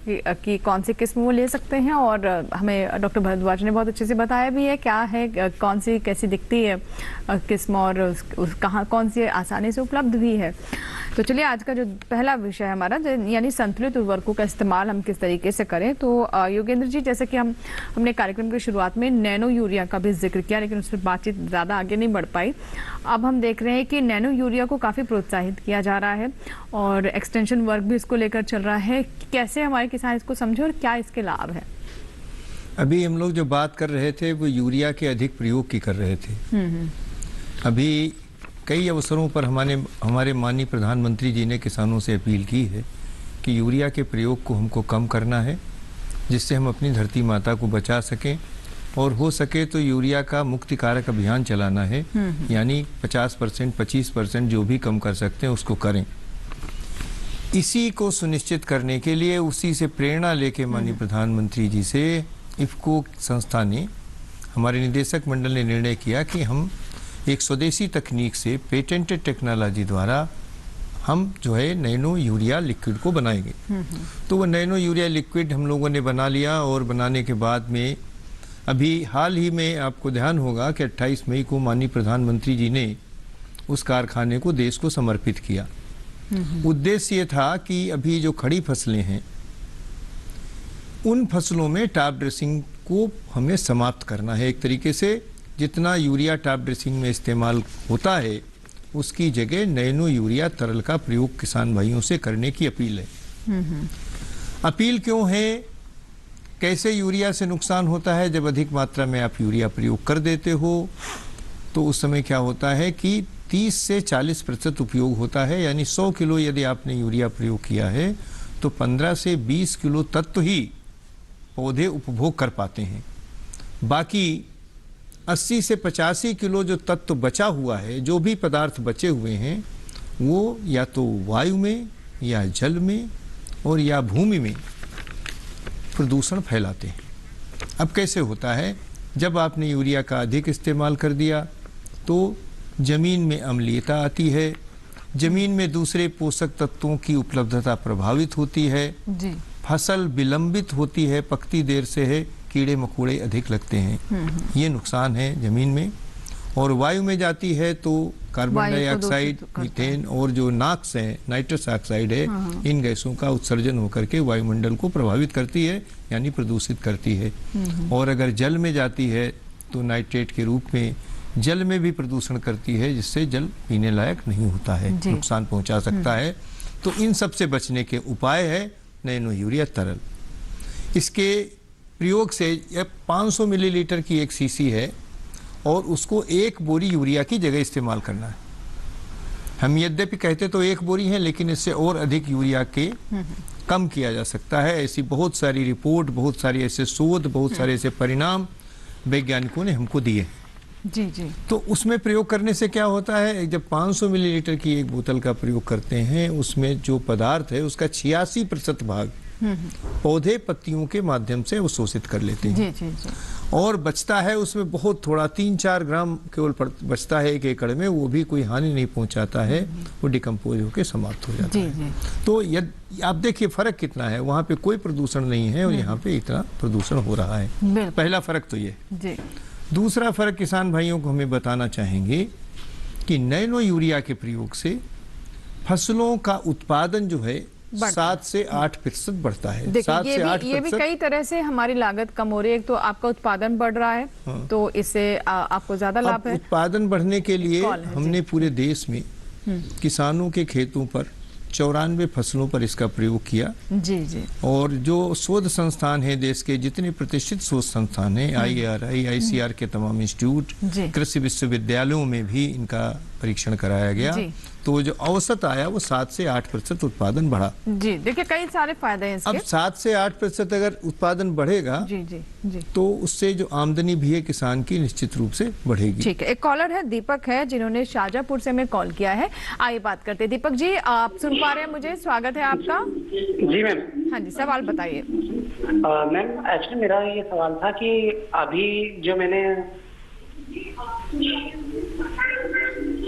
कि कौन सी किस्म वो ले सकते हैं और हमें डॉक्टर भारद्वाज ने बहुत अच्छे से बताया भी है क्या है, कौन सी कैसी दिखती है किस्म और कहाँ कौन सी आसानी से उपलब्ध भी है। तो चलिए आज का जो पहला विषय है हमारा, यानी संतुलित उर्वरकों का इस्तेमाल हम किस तरीके से करें। तो योगेंद्र जी, जैसे कि हमने कार्यक्रम की शुरुआत में नैनो यूरिया का भी जिक्र किया, लेकिन उस पर बातचीत ज़्यादा आगे नहीं बढ़ पाई। अब हम देख रहे हैं कि नैनो यूरिया को काफ़ी प्रोत्साहित किया जा रहा है और एक्सटेंशन वर्क भी इसको लेकर चल रहा है। कैसे हमारे किसान इसको समझे और क्या इसके लाभ है? अभी हम लोग जो बात कर रहे थे वो यूरिया के अधिक प्रयोग की कर रहे थे। अभी कई अवसरों पर हमारे माननीय प्रधानमंत्री जी ने किसानों से अपील की है कि यूरिया के प्रयोग को हमको कम करना है, जिससे हम अपनी धरती माता को बचा सकें और हो सके तो यूरिया का मुक्तिकारक अभियान चलाना है, यानी 50%, 25% जो भी कम कर सकते हैं उसको करें। इसी को सुनिश्चित करने के लिए, उसी से प्रेरणा लेके माननीय प्रधानमंत्री जी से इफ्को संस्था ने, हमारे निदेशक मंडल ने निर्णय किया कि हम एक स्वदेशी तकनीक से, पेटेंटेड टेक्नोलॉजी द्वारा हम जो है नैनो यूरिया लिक्विड को बनाएंगे। तो वो नैनो यूरिया लिक्विड हम लोगों ने बना लिया और बनाने के बाद में अभी हाल ही में आपको ध्यान होगा कि 28 मई को माननीय प्रधानमंत्री जी ने उस कारखाने को देश को समर्पित किया। उद्देश्य ये था कि अभी जो खड़ी फसलें हैं उन फसलों में टॉप ड्रेसिंग को हमें समाप्त करना है। एक तरीके से जितना यूरिया टॉप ड्रेसिंग में इस्तेमाल होता है उसकी जगह नैनो यूरिया तरल का प्रयोग किसान भाइयों से करने की अपील है। अपील क्यों है? कैसे यूरिया से नुकसान होता है? जब अधिक मात्रा में आप यूरिया प्रयोग कर देते हो तो उस समय क्या होता है कि 30 से 40% उपयोग होता है, यानी 100 किलो यदि आपने यूरिया प्रयोग किया है तो 15 से 20 किलो तत्व ही पौधे उपभोग कर पाते हैं। बाकी 80 से 85 किलो जो तत्व बचा हुआ है, जो भी पदार्थ बचे हुए हैं, वो या तो वायु में या जल में और या भूमि में प्रदूषण फैलाते हैं। अब कैसे होता है? जब आपने यूरिया का अधिक इस्तेमाल कर दिया तो जमीन में अम्लीयता आती है, जमीन में दूसरे पोषक तत्वों की उपलब्धता प्रभावित होती है जी। फसल विलंबित होती है, पकती देर से है, कीड़े मकोड़े अधिक लगते हैं, ये नुकसान है जमीन में। और वायु में जाती है तो कार्बन डाइऑक्साइड, मीथेन और जो नॉक्स है, नाइट्रस ऑक्साइड है, इन गैसों का उत्सर्जन होकर के वायुमंडल को प्रभावित करती है, यानी प्रदूषित करती है। और अगर जल में जाती है तो नाइट्रेट के रूप में जल में भी प्रदूषण करती है, जिससे जल पीने लायक नहीं होता है, नुकसान पहुंचा सकता है। तो इन सब से बचने के उपाय है नैनो यूरिया तरल। इसके प्रयोग से यह 500 मिलीलीटर की एक सीसी है और उसको 1 बोरी यूरिया की जगह इस्तेमाल करना है। हम यद्यपि कहते तो 1 बोरी है, लेकिन इससे और अधिक यूरिया के कम किया जा सकता है। ऐसी बहुत सारी रिपोर्ट, बहुत सारी ऐसे शोध, बहुत सारे ऐसे परिणाम वैज्ञानिकों ने हमको दिए जी जी। तो उसमें प्रयोग करने से क्या होता है, जब 500 मिलीलीटर की एक बोतल का प्रयोग करते हैं, उसमें जो पदार्थ है उसका 86% भाग पौधे पत्तियों के माध्यम से वो शोषित कर लेते हैं जी, जी, जी। और बचता है उसमें बहुत थोड़ा 3-4 ग्राम केवल बचता है 1 एकड़ में, वो भी कोई हानि नहीं पहुंचाता है, वो डिकम्पोज होकर समाप्त हो जाता है। तो आप देखिए फर्क कितना है, वहाँ पे कोई प्रदूषण नहीं है और यहाँ पे इतना प्रदूषण हो रहा है। पहला फर्क तो ये। दूसरा फर्क किसान भाइयों को हमें बताना चाहेंगे कि नैनो यूरिया के प्रयोग से फसलों का उत्पादन जो है 7 से 8% बढ़ता है। 7 से 8%। ये भी कई तरह से हमारी लागत कम हो रही है। एक तो आपका उत्पादन बढ़ रहा है, तो इससे आपको ज्यादा लाभ है। उत्पादन बढ़ने के लिए हमने पूरे देश में किसानों के खेतों पर 94 फसलों पर इसका प्रयोग किया। जी। और जो शोध संस्थान है, देश के जितने प्रतिष्ठित शोध संस्थान हैं, IARI, ICR के तमाम इंस्टीट्यूट, कृषि विश्वविद्यालयों में भी इनका परीक्षण कराया गया। तो जो औसत आया वो 7 से 8% उत्पादन बढ़ा। जी, देखिए कई सारे फायदे हैं इसके। अब 7 से 8% अगर उत्पादन बढ़ेगा जी तो उससे जो आमदनी भी है किसान की निश्चित रूप से बढ़ेगी। ठीक है, एक कॉलर है दीपक है, जिन्होंने शाहजहांपुर से हमें कॉल किया है। आइए बात करते हैं। दीपक जी, आप सुन पा रहे हैं मुझे? स्वागत है आपका। जी मैम। हाँ जी, सवाल बताइए। मैम एक्चुअली मेरा ये सवाल था कि अभी जो मैंने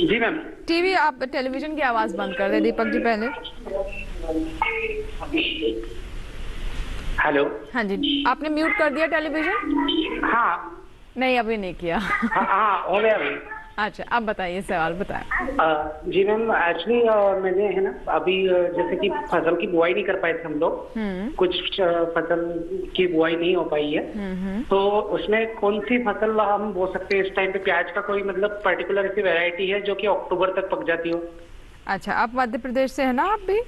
जी मैम। टीवी, आप टेलीविजन की आवाज बंद कर दे दीपक जी पहले। हेलो। हाँ जी, आपने म्यूट कर दिया टेलीविजन? हाँ। नहीं, अभी नहीं किया। हाँ हो गया मैम। अच्छा, अब बताइए, सवाल बताएं। जी मैम, एक्चुअली मैंने है ना अभी जैसे कि फसल की बुआई नहीं कर पाए थे हम लोग, कुछ फसल की बुआई नहीं हो पाई है, तो उसमें कौन सी फसल हम बो सकते हैं इस टाइम पे? प्याज का कोई मतलब पर्टिकुलर ऐसी वैरायटी है जो कि अक्टूबर तक पक जाती हो? अच्छा, आप मध्य प्रदेश से है ना आप भी?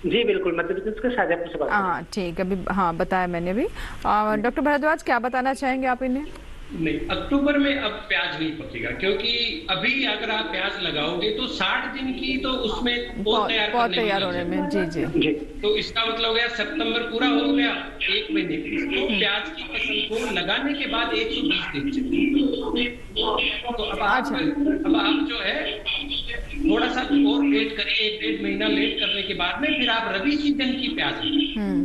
जी बिल्कुल, मध्य प्रदेश के शाहजहांपुर से बात। हाँ ठीक, अभी हाँ बताया मैंने भी। डॉक्टर भारद्वाज, क्या बताना चाहेंगे आप इन्हें? नहीं, अक्टूबर में अब प्याज नहीं पकेगा, क्योंकि अभी अगर आप प्याज लगाओगे तो 60 दिन की तो उसमें पौध तैयार होने में जी। तो इसका मतलब हो गया सितंबर पूरा हो गया, 1 महीने इसको प्याज की फसल को लगाने के बाद 120 दिन चाहिए। तो अब आप जो है थोड़ा सा और वेट करिए, 1-1.5 महीना लेट करने के बाद में फिर आप रबी सीजन की प्याज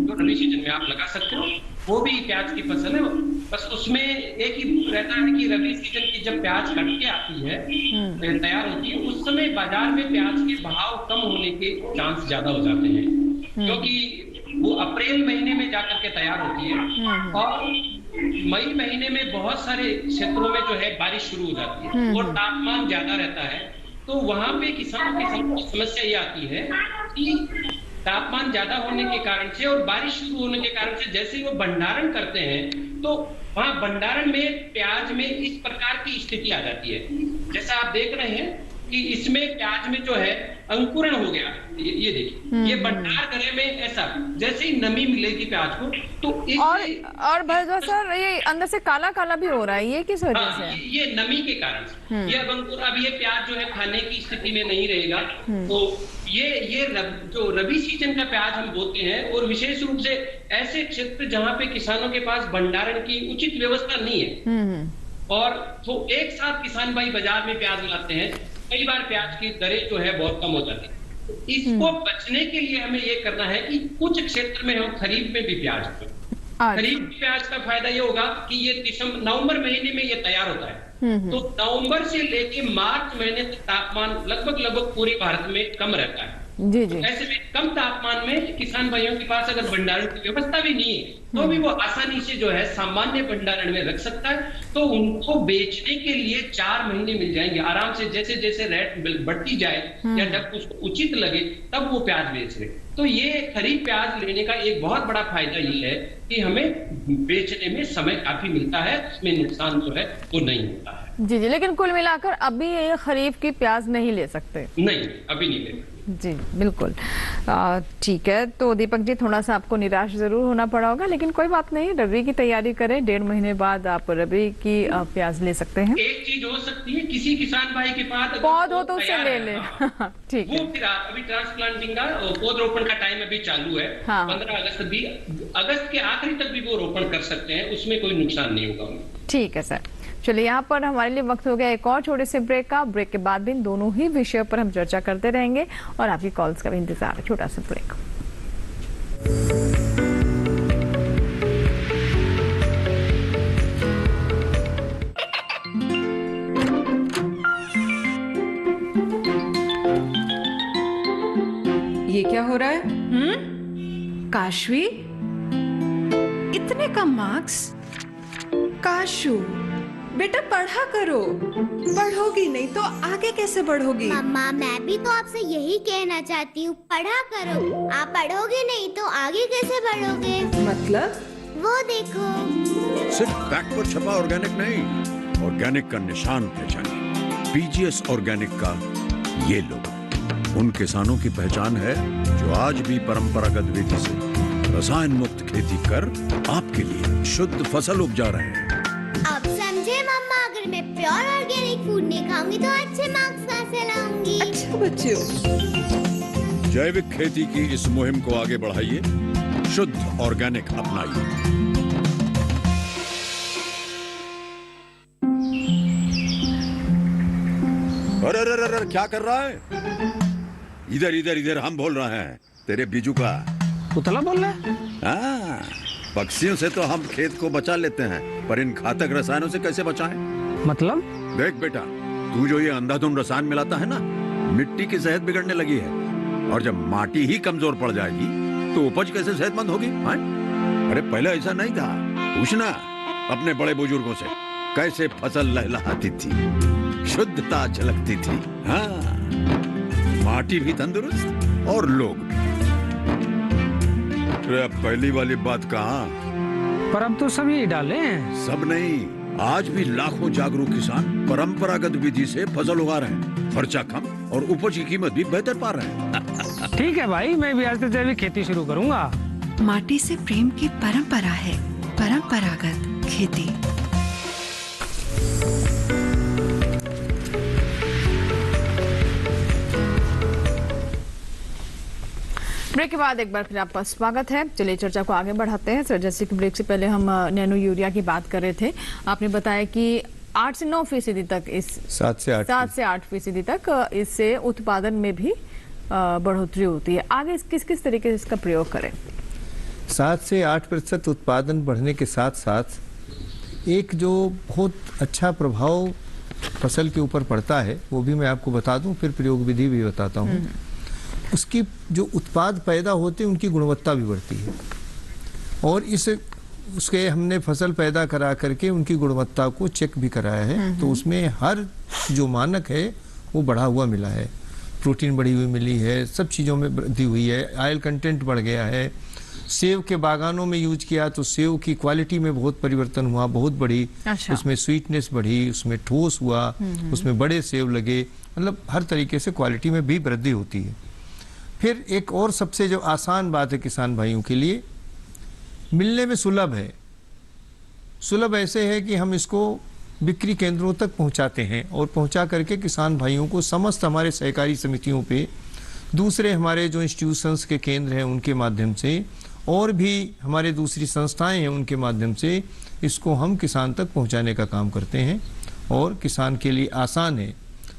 तो रबी सीजन में आप लगा सकते हो, वो भी प्याज की फसल है। बस उसमें एक ही रहता है कि रबी सीजन की जब प्याज कट के आती है, तैयार होती है, उस समय बाजार में प्याज के भाव कम होने के चांस ज्यादा हो जाते हैं, क्योंकि वो अप्रैल महीने में जाकर के तैयार होती है और मई महीने में बहुत सारे क्षेत्रों में जो है बारिश शुरू हो जाती है और तापमान ज्यादा रहता है। तो वहां पे किसानों की समस्या ये आती है कि तापमान ज्यादा होने के कारण से और बारिश शुरू होने के कारण से जैसे ही वो भंडारण करते हैं तो वहां भंडारण में प्याज में इस प्रकार की स्थिति आ जाती है। जैसा आप देख रहे हैं कि इसमें प्याज में जो है अंकुरण हो गया, ये देखिए, ये भंडार गृह में ऐसा जैसे ही नमी मिलेगी प्याज को तो और भारद्वाज सर, ये अंदर से काला काला भी हो रहा है, ये किस वजह से? ये नमी के कारण से ये अब ये प्याज जो है खाने की स्थिति में नहीं रहेगा। तो ये जो रबी सीजन का प्याज हम बोते हैं, और विशेष रूप से ऐसे क्षेत्र जहाँ पे किसानों के पास भंडारण की उचित व्यवस्था नहीं है और तो एक साथ किसान भाई बाजार में प्याज लाते हैं, कई बार प्याज की दरें जो है बहुत कम हो जाती है। इसको बचने के लिए हमें ये करना है कि कुछ क्षेत्र में हम खरीफ में भी प्याज करें। खरीफ प्याज का फायदा ये होगा कि ये नवंबर महीने में ये तैयार होता है, तो नवंबर से लेके मार्च महीने तक तापमान लगभग पूरे भारत में कम रहता है। जी। ऐसे में कम तापमान में किसान भाइयों के पास अगर भंडारण की व्यवस्था भी नहीं है तो भी वो आसानी से जो है सामान्य भंडारण में रख सकता है, तो उनको बेचने के लिए 4 महीने मिल जाएंगे आराम से। जैसे जैसे रेट बढ़ती जाए या जब उसको उचित लगे तब वो प्याज बेच ले। तो ये खरीफ प्याज लेने का एक बहुत बड़ा फायदा ये है कि हमें बेचने में समय काफी मिलता है, उसमें नुकसान जो है वो नहीं होता है। जी, लेकिन कुल मिलाकर अभी ये खरीफ की प्याज नहीं ले सकते? नहीं, अभी नहीं ले। जी बिल्कुल, ठीक है। तो दीपक जी, थोड़ा सा आपको निराश जरूर होना पड़ा होगा, लेकिन कोई बात नहीं, रबी की तैयारी करें, 1.5 महीने बाद आप रबी की प्याज ले सकते हैं। एक चीज हो सकती है, किसी किसान भाई के पास पौध हो तो उसे ले ले। ठीक है, वो फिर अभी ट्रांसप्लांटिंग का पौध रोपण का टाइम अभी चालू है। 15 अगस्त के आखिरी तक भी वो रोपण कर सकते हैं, उसमें कोई नुकसान नहीं होगा उन्हें। ठीक है सर, चलिए यहाँ पर हमारे लिए वक्त हो गया एक और छोटे से ब्रेक का। ब्रेक के बाद भी दोनों ही विषयों पर हम चर्चा करते रहेंगे और आपकी कॉल्स का भी इंतजार है। छोटा सा ब्रेक। ये क्या हो रहा है? काशवी, इतने कम मार्क्स? काशू बेटा पढ़ा करो, पढ़ोगी नहीं तो आगे कैसे बढ़ोगी? मम्मा मैं भी तो आपसे यही कहना चाहती हूँ, पढ़ा करो। आप पढ़ोगे नहीं तो आगे कैसे बढ़ोगे? मतलब? वो देखो। सिर्फ बैक पर छपा ऑर्गेनिक नहीं, ऑर्गेनिक का निशान पहचानिए। पीजीएस ऑर्गेनिक का ये लोगो उन किसानों की पहचान है जो आज भी परंपरागत विधि से रसायन मुक्त खेती कर आपके लिए शुद्ध फसल उपजा रहे हैं। अब समझे मम्मा, अगर मैं प्योर ऑर्गेनिक फूड नहीं खाऊंगी तो अच्छे मार्क्स कहाँ से लाऊंगी? अच्छा बच्चों। जैविक खेती की इस मुहिम को आगे बढ़ाइए, शुद्ध ऑर्गेनिक अपनाइए। अरे अरे अरे क्या कर रहा है? इधर इधर इधर, हम बोल रहे हैं तेरे बीजू का। पुतला बोल रहा है? हाँ, पक्षियों से तो हम खेत को बचा लेते हैं, पर इन घातक रसायनों से कैसे बचाएं? मतलब? देख बेटा, तू जो ये अंधाधुंध रसायन मिलाता है ना, मिट्टी की सेहत बिगड़ने लगी है। और जब माटी ही कमजोर पड़ जाएगी तो उपज कैसे सेहतमंद होगी? हाँ? अरे पहले ऐसा नहीं था। पूछना अपने बड़े बुजुर्गों से, कैसे फसल लहलहाती थी, शुद्धता झलकती थी। हाँ, माटी भी तंदुरुस्त और लोग भी। अब पहली वाली बात कहाँ? पर अब तो सब यही डाले हैं। सब नहीं, आज भी लाखों जागरूक किसान परंपरागत विधि से फसल उगा रहे हैं। खर्चा कम और उपज की कीमत भी बेहतर पा रहे हैं। ठीक है भाई, मैं भी आज से जैविक खेती शुरू करूंगा। माटी से प्रेम की परंपरा है परंपरागत खेती। ब्रेक के बाद एक बार फिर आपका स्वागत है। चलिए चर्चा को आगे बढ़ाते हैं। सर, जैसे कि ब्रेक से पहले हम नैनो यूरिया की बात कर रहे थे, आपने बताया कि 8 से 9% तक, इस 7 से 8% तक इससे उत्पादन में भी बढ़ोतरी होती है। आगे किस किस तरीके से इसका प्रयोग करें? 7 से 8% उत्पादन बढ़ने के साथ साथ एक जो बहुत अच्छा प्रभाव फसल के ऊपर पड़ता है वो भी मैं आपको बता दूं, फिर प्रयोग विधि भी बताता हूं। उसकी जो उत्पाद पैदा होते हैं उनकी गुणवत्ता भी बढ़ती है, और उसके हमने फसल पैदा करा करके उनकी गुणवत्ता को चेक भी कराया है। तो उसमें हर जो मानक है वो बढ़ा हुआ मिला है। प्रोटीन बढ़ी हुई मिली है, सब चीज़ों में वृद्धि हुई है, ऑयल कंटेंट बढ़ गया है। सेव के बागानों में यूज किया तो सेव की क्वालिटी में बहुत परिवर्तन हुआ, बहुत बढ़ी। अच्छा। उसमें स्वीटनेस बढ़ी, उसमें ठोस हुआ, उसमें बड़े सेव लगे, मतलब हर तरीके से क्वालिटी में भी वृद्धि होती है। फिर एक और सबसे जो आसान बात है किसान भाइयों के लिए, मिलने में सुलभ है। सुलभ ऐसे है कि हम इसको बिक्री केंद्रों तक पहुंचाते हैं, और पहुंचा करके किसान भाइयों को समस्त हमारे सहकारी समितियों पे, दूसरे हमारे जो इंस्टीट्यूशंस के केंद्र हैं उनके माध्यम से, और भी हमारे दूसरी संस्थाएं हैं उनके माध्यम से इसको हम किसान तक पहुंचाने का काम करते हैं। और किसान के लिए आसान है।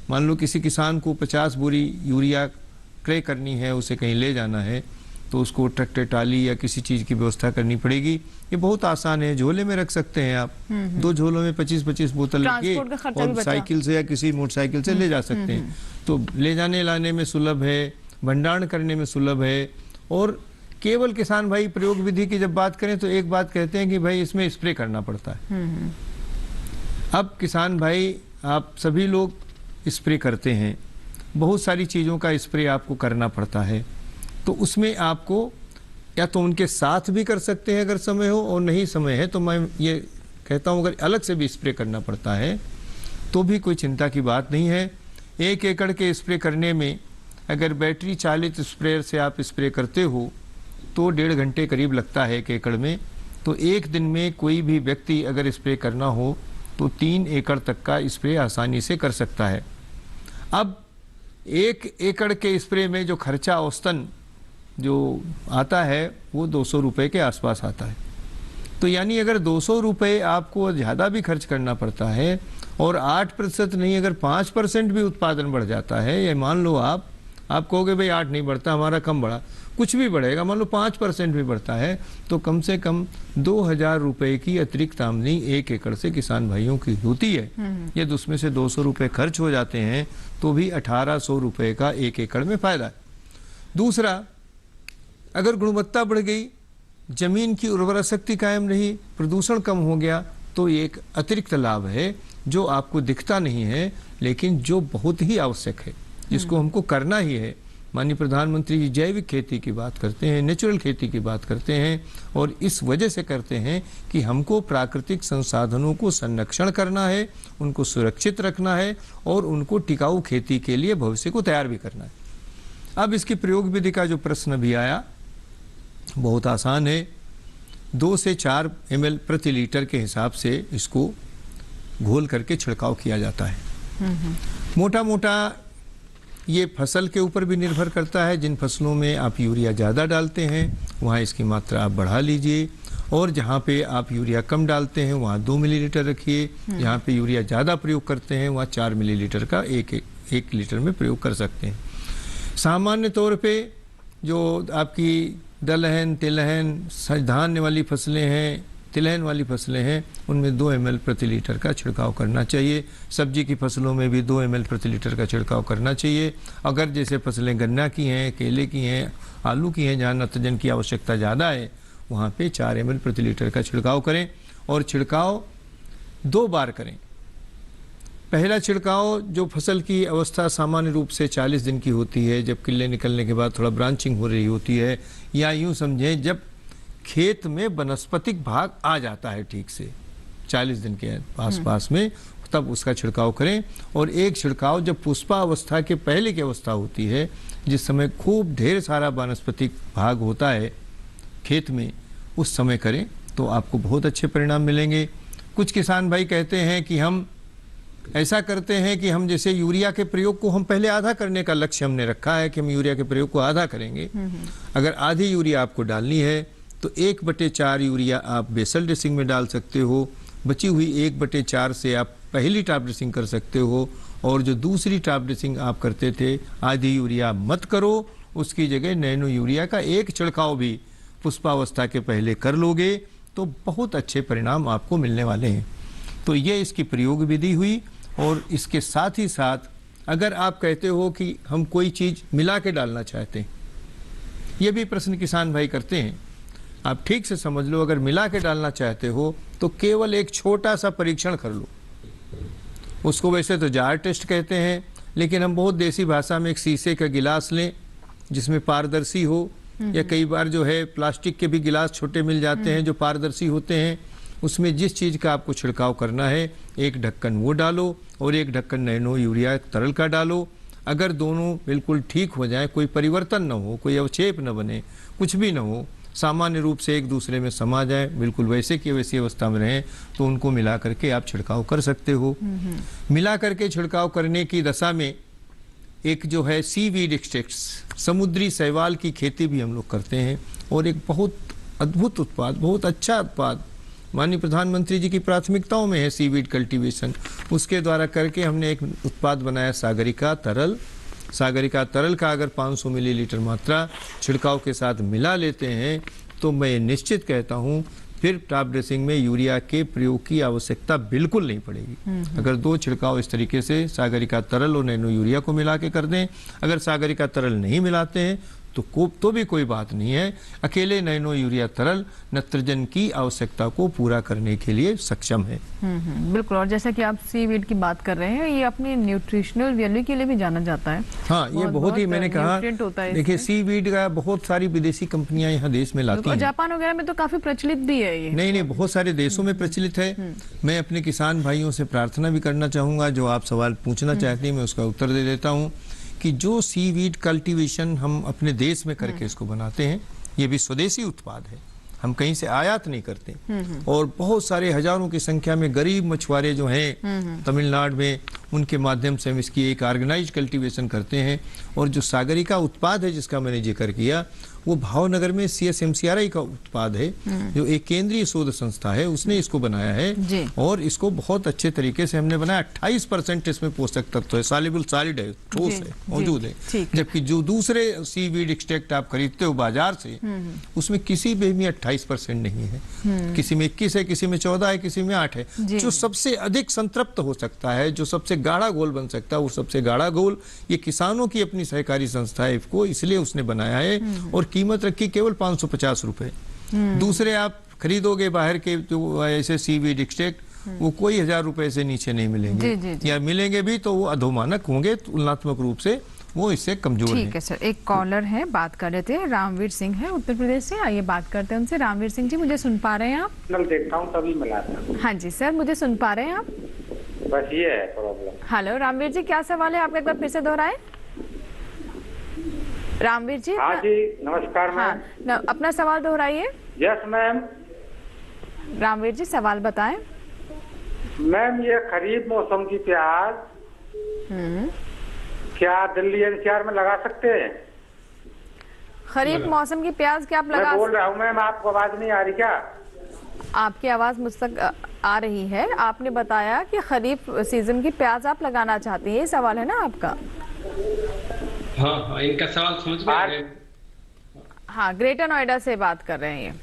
मान लो किसी किसान को 50 बोरी यूरिया क्रय करनी है, उसे कहीं ले जाना है, तो उसको ट्रैक्टर ट्राली या किसी चीज़ की व्यवस्था करनी पड़ेगी। ये बहुत आसान है, झोले में रख सकते हैं आप। 2 झोलों में 25-25 बोतल लेके और साइकिल से या किसी मोटरसाइकिल से ले जा सकते हैं। तो ले जाने लाने में सुलभ है, भंडारण करने में सुलभ है। और केवल किसान भाई प्रयोग विधि की जब बात करें तो एक बात कहते हैं कि भाई इसमें स्प्रे करना पड़ता है। अब किसान भाई आप सभी लोग स्प्रे करते हैं, बहुत सारी चीज़ों का स्प्रे आपको करना पड़ता है। तो उसमें आपको या तो उनके साथ भी कर सकते हैं अगर समय हो, और नहीं समय है तो मैं ये कहता हूँ अगर अलग से भी स्प्रे करना पड़ता है तो भी कोई चिंता की बात नहीं है। 1 एकड़ के स्प्रे करने में अगर बैटरी चालित स्प्रेयर से आप स्प्रे करते हो तो 1.5 घंटे करीब लगता है 1 एकड़ में। तो एक दिन में कोई भी व्यक्ति अगर स्प्रे करना हो तो 3 एकड़ तक का स्प्रे आसानी से कर सकता है। अब 1 एकड़ के स्प्रे में जो खर्चा औसतन जो आता है वो 200 रुपये के आसपास आता है। तो यानी अगर 200 रुपये आपको ज़्यादा भी खर्च करना पड़ता है और 8% नहीं अगर 5% भी उत्पादन बढ़ जाता है, या मान लो आप कहोगे भाई 8 नहीं बढ़ता हमारा कम बढ़ा, कुछ भी बढ़ेगा, मान लो 5% भी बढ़ता है तो कम से कम 2000 रुपये की अतिरिक्त आमदनी 1 एकड़ से किसान भाइयों की होती है। यदि उसमें से 200 रुपये खर्च हो जाते हैं तो भी 1800 रुपये का 1 एकड़ में फायदा है। दूसरा, अगर गुणवत्ता बढ़ गई, जमीन की उर्वरा शक्ति कायम रही, प्रदूषण कम हो गया तो ये एक अतिरिक्त लाभ है जो आपको दिखता नहीं है लेकिन जो बहुत ही आवश्यक है, जिसको हमको करना ही है। माननीय प्रधानमंत्री जी जैविक खेती की बात करते हैं, नेचुरल खेती की बात करते हैं, और इस वजह से करते हैं कि हमको प्राकृतिक संसाधनों को संरक्षण करना है, उनको सुरक्षित रखना है और उनको टिकाऊ खेती के लिए भविष्य को तैयार भी करना है। अब इसकी प्रयोग विधि का जो प्रश्न भी आया, बहुत आसान है। 2 से 4 ml प्रति लीटर के हिसाब से इसको घोल करके छिड़काव किया जाता है। मोटा मोटा ये फसल के ऊपर भी निर्भर करता है। जिन फसलों में आप यूरिया ज़्यादा डालते हैं वहाँ इसकी मात्रा आप बढ़ा लीजिए, और जहाँ पे आप यूरिया कम डालते हैं वहाँ 2 मिलीलीटर रखिए। जहाँ पे यूरिया ज़्यादा प्रयोग करते हैं वहाँ 4 मिलीलीटर का एक लीटर में प्रयोग कर सकते हैं। सामान्य तौर पे जो आपकी दलहन, तिलहन, धान्य वाली फसलें हैं, तिलहन वाली फसलें हैं, उनमें 2 ml प्रति लीटर का छिड़काव करना चाहिए। सब्जी की फसलों में भी 2 ml प्रति लीटर का छिड़काव करना चाहिए। अगर जैसे फसलें गन्ना की हैं, केले की हैं, आलू की हैं, जहाँ नाइट्रोजन की आवश्यकता ज़्यादा है वहाँ पे 4 ml प्रति लीटर का छिड़काव करें, और छिड़काव 2 बार करें। पहला छिड़काव जो फसल की अवस्था सामान्य रूप से 40 दिन की होती है, जब किल्ले निकलने के बाद थोड़ा ब्रांचिंग हो रही होती है, या यूँ समझें जब खेत में वनस्पतिक भाग आ जाता है ठीक से 40 दिन के आसपास में, तब उसका छिड़काव करें। और एक छिड़काव जब पुष्पावस्था के पहले की अवस्था होती है, जिस समय खूब ढेर सारा वनस्पतिक भाग होता है खेत में, उस समय करें तो आपको बहुत अच्छे परिणाम मिलेंगे। कुछ किसान भाई कहते हैं कि हम ऐसा करते हैं कि हम जैसे यूरिया के प्रयोग को हम पहले आधा करने का लक्ष्य हमने रखा है कि हम यूरिया के प्रयोग को आधा करेंगे। अगर आधी यूरिया आपको डालनी है तो 1/4 यूरिया आप बेसल ड्रेसिंग में डाल सकते हो, बची हुई 1/4 से आप पहली टॉप ड्रेसिंग कर सकते हो, और जो दूसरी टॉप ड्रेसिंग आप करते थे आधी यूरिया मत करो, उसकी जगह नैनो यूरिया का एक छिड़काव भी पुष्पावस्था के पहले कर लोगे तो बहुत अच्छे परिणाम आपको मिलने वाले हैं। तो ये इसकी प्रयोग विधि हुई। और इसके साथ ही साथ अगर आप कहते हो कि हम कोई चीज़ मिला के डालना चाहते हैं, ये भी प्रश्न किसान भाई करते हैं, आप ठीक से समझ लो। अगर मिला के डालना चाहते हो तो केवल एक छोटा सा परीक्षण कर लो। उसको वैसे तो जार टेस्ट कहते हैं, लेकिन हम बहुत देसी भाषा में एक शीशे का गिलास लें जिसमें पारदर्शी हो, या कई बार जो है प्लास्टिक के भी गिलास छोटे मिल जाते हैं जो पारदर्शी होते हैं। उसमें जिस चीज़ का आपको छिड़काव करना है एक ढक्कन वो डालो और एक ढक्कन नैनो यूरिया तरल का डालो। अगर दोनों बिल्कुल ठीक हो जाए, कोई परिवर्तन न हो, कोई अवक्षेप न बने, कुछ भी न हो, सामान्य रूप से एक दूसरे में समा जाए, बिल्कुल वैसे की वैसी अवस्था में रहें, तो उनको मिला करके आप छिड़काव कर सकते हो। मिला करके छिड़काव करने की दशा में एक जो है सीवीड एक्सट्रैक्ट्स, समुद्री शैवाल की खेती भी हम लोग करते हैं, और एक बहुत अद्भुत उत्पाद, बहुत अच्छा उत्पाद माननीय प्रधानमंत्री जी की प्राथमिकताओं में है सीवीड कल्टीवेशन। उसके द्वारा करके हमने एक उत्पाद बनाया सागरिका तरल। सागरिका तरल का अगर 500 मिलीलीटर मात्रा छिड़काव के साथ मिला लेते हैं तो मैं निश्चित कहता हूं फिर टॉप ड्रेसिंग में यूरिया के प्रयोग की आवश्यकता बिल्कुल नहीं पड़ेगी। अगर 2 छिड़काव इस तरीके से सागरिका तरल और नैनो यूरिया को मिला के कर दें। अगर सागरिका तरल नहीं मिलाते हैं तो भी कोई बात नहीं है, अकेले नैनो यूरिया तरल नाइट्रोजन की आवश्यकता को पूरा करने के लिए सक्षम है। बिल्कुल। और जैसा कि आप सीवीड की बात कर रहे हैं, ये अपने न्यूट्रिशनल वैल्यू के लिए भी जाना जाता है। हाँ, ये बहुत ही मैंने कहा, देखिए सीवीड का बहुत सारी विदेशी कंपनियां यहाँ देश में लाती हैं। जापान वगैरह में तो काफी प्रचलित भी है ये। नहीं, बहुत सारे देशों में प्रचलित है। मैं अपने किसान भाइयों से प्रार्थना भी करना चाहूंगा, जो आप सवाल पूछना चाहते हैं मैं उसका उत्तर दे देता हूँ, कि जो सीवीड कल्टीवेशन हम अपने देश में करके इसको बनाते हैं, ये भी स्वदेशी उत्पाद है, हम कहीं से आयात नहीं करते। और बहुत सारे हजारों की संख्या में गरीब मछुआरे जो हैं तमिलनाडु में, उनके माध्यम से हम इसकी एक ऑर्गेनाइज कल्टीवेशन करते हैं। और जो सागरिका उत्पाद है जिसका मैंने जिक्र किया, वो भावनगर में CSMCRI का उत्पाद है, जो एक केंद्रीय शोध संस्था है, उसने इसको बनाया है। और इसको बहुत अच्छे तरीके से हमने बनाया। 28% इसमें पोषक तत्व है, सॉल्युबल सॉलिड है, ठोस है, मौजूद है। जबकि जो दूसरे सीवीड एक्सट्रैक्ट आप खरीदते हो बाजार से, उसमें किसी भी 28% नहीं है। किसी में 21 है, किसी में 14 है, किसी में 8 है। जो सबसे अधिक संतृप्त हो सकता है, जो सबसे गाढ़ा घोल बन सकता है, वो सबसे गाढ़ा घोल ये किसानों की अपनी सहकारी संस्था है इफको, इसलिए उसने बनाया है। और कीमत रखी केवल 550 रुपए। दूसरे आप खरीदोगे बाहर के जो ऐसे सीवीड एक्सट्रैक्ट, वो कोई 1000 रुपए से नीचे नहीं मिलेंगे। जी। या मिलेंगे भी तो वो अधोमानक होंगे, तुलनात्मक रूप से वो इससे कमजोर हैं। ठीक है सर, एक कॉलर है, बात कर रहे थे, रामवीर सिंह है उत्तर प्रदेश से। आइए बात करते हैं उनसे। रामवीर सिंह जी, मुझे सुन पा रहे हैं आप? देखता हूँ तभी मिलाता हूँ। हाँ जी सर, मुझे सुन पा रहे हैं आप? बस ये है प्रॉब्लम। हेलो रामवीर जी, क्या सवाल है आपका, एक बार फिर से दोहराए। रामवीर जी। हाँ जी, नमस्कार मैम। हाँ, अपना सवाल दोहराइए। Yes ma'am. रामवीर जी, सवाल बताएं। मैम, ये खरीफ मौसम की प्याज क्या दिल्ली एनसीआर में लगा सकते हैं? खरीफ मौसम की प्याज क्या आप लगा? मैं बोल रहा हूँ मैम, आपको आवाज नहीं आ रही क्या? आपकी आवाज मुझ तक आ रही है। आपने बताया कि खरीफ सीजन की प्याज आप लगाना चाहती हैं, ये सवाल है ना आपका? हाँ, इनका सवाल समझ में। हाँ, ग्रेटर नोएडा से बात कर रहे हैं ये।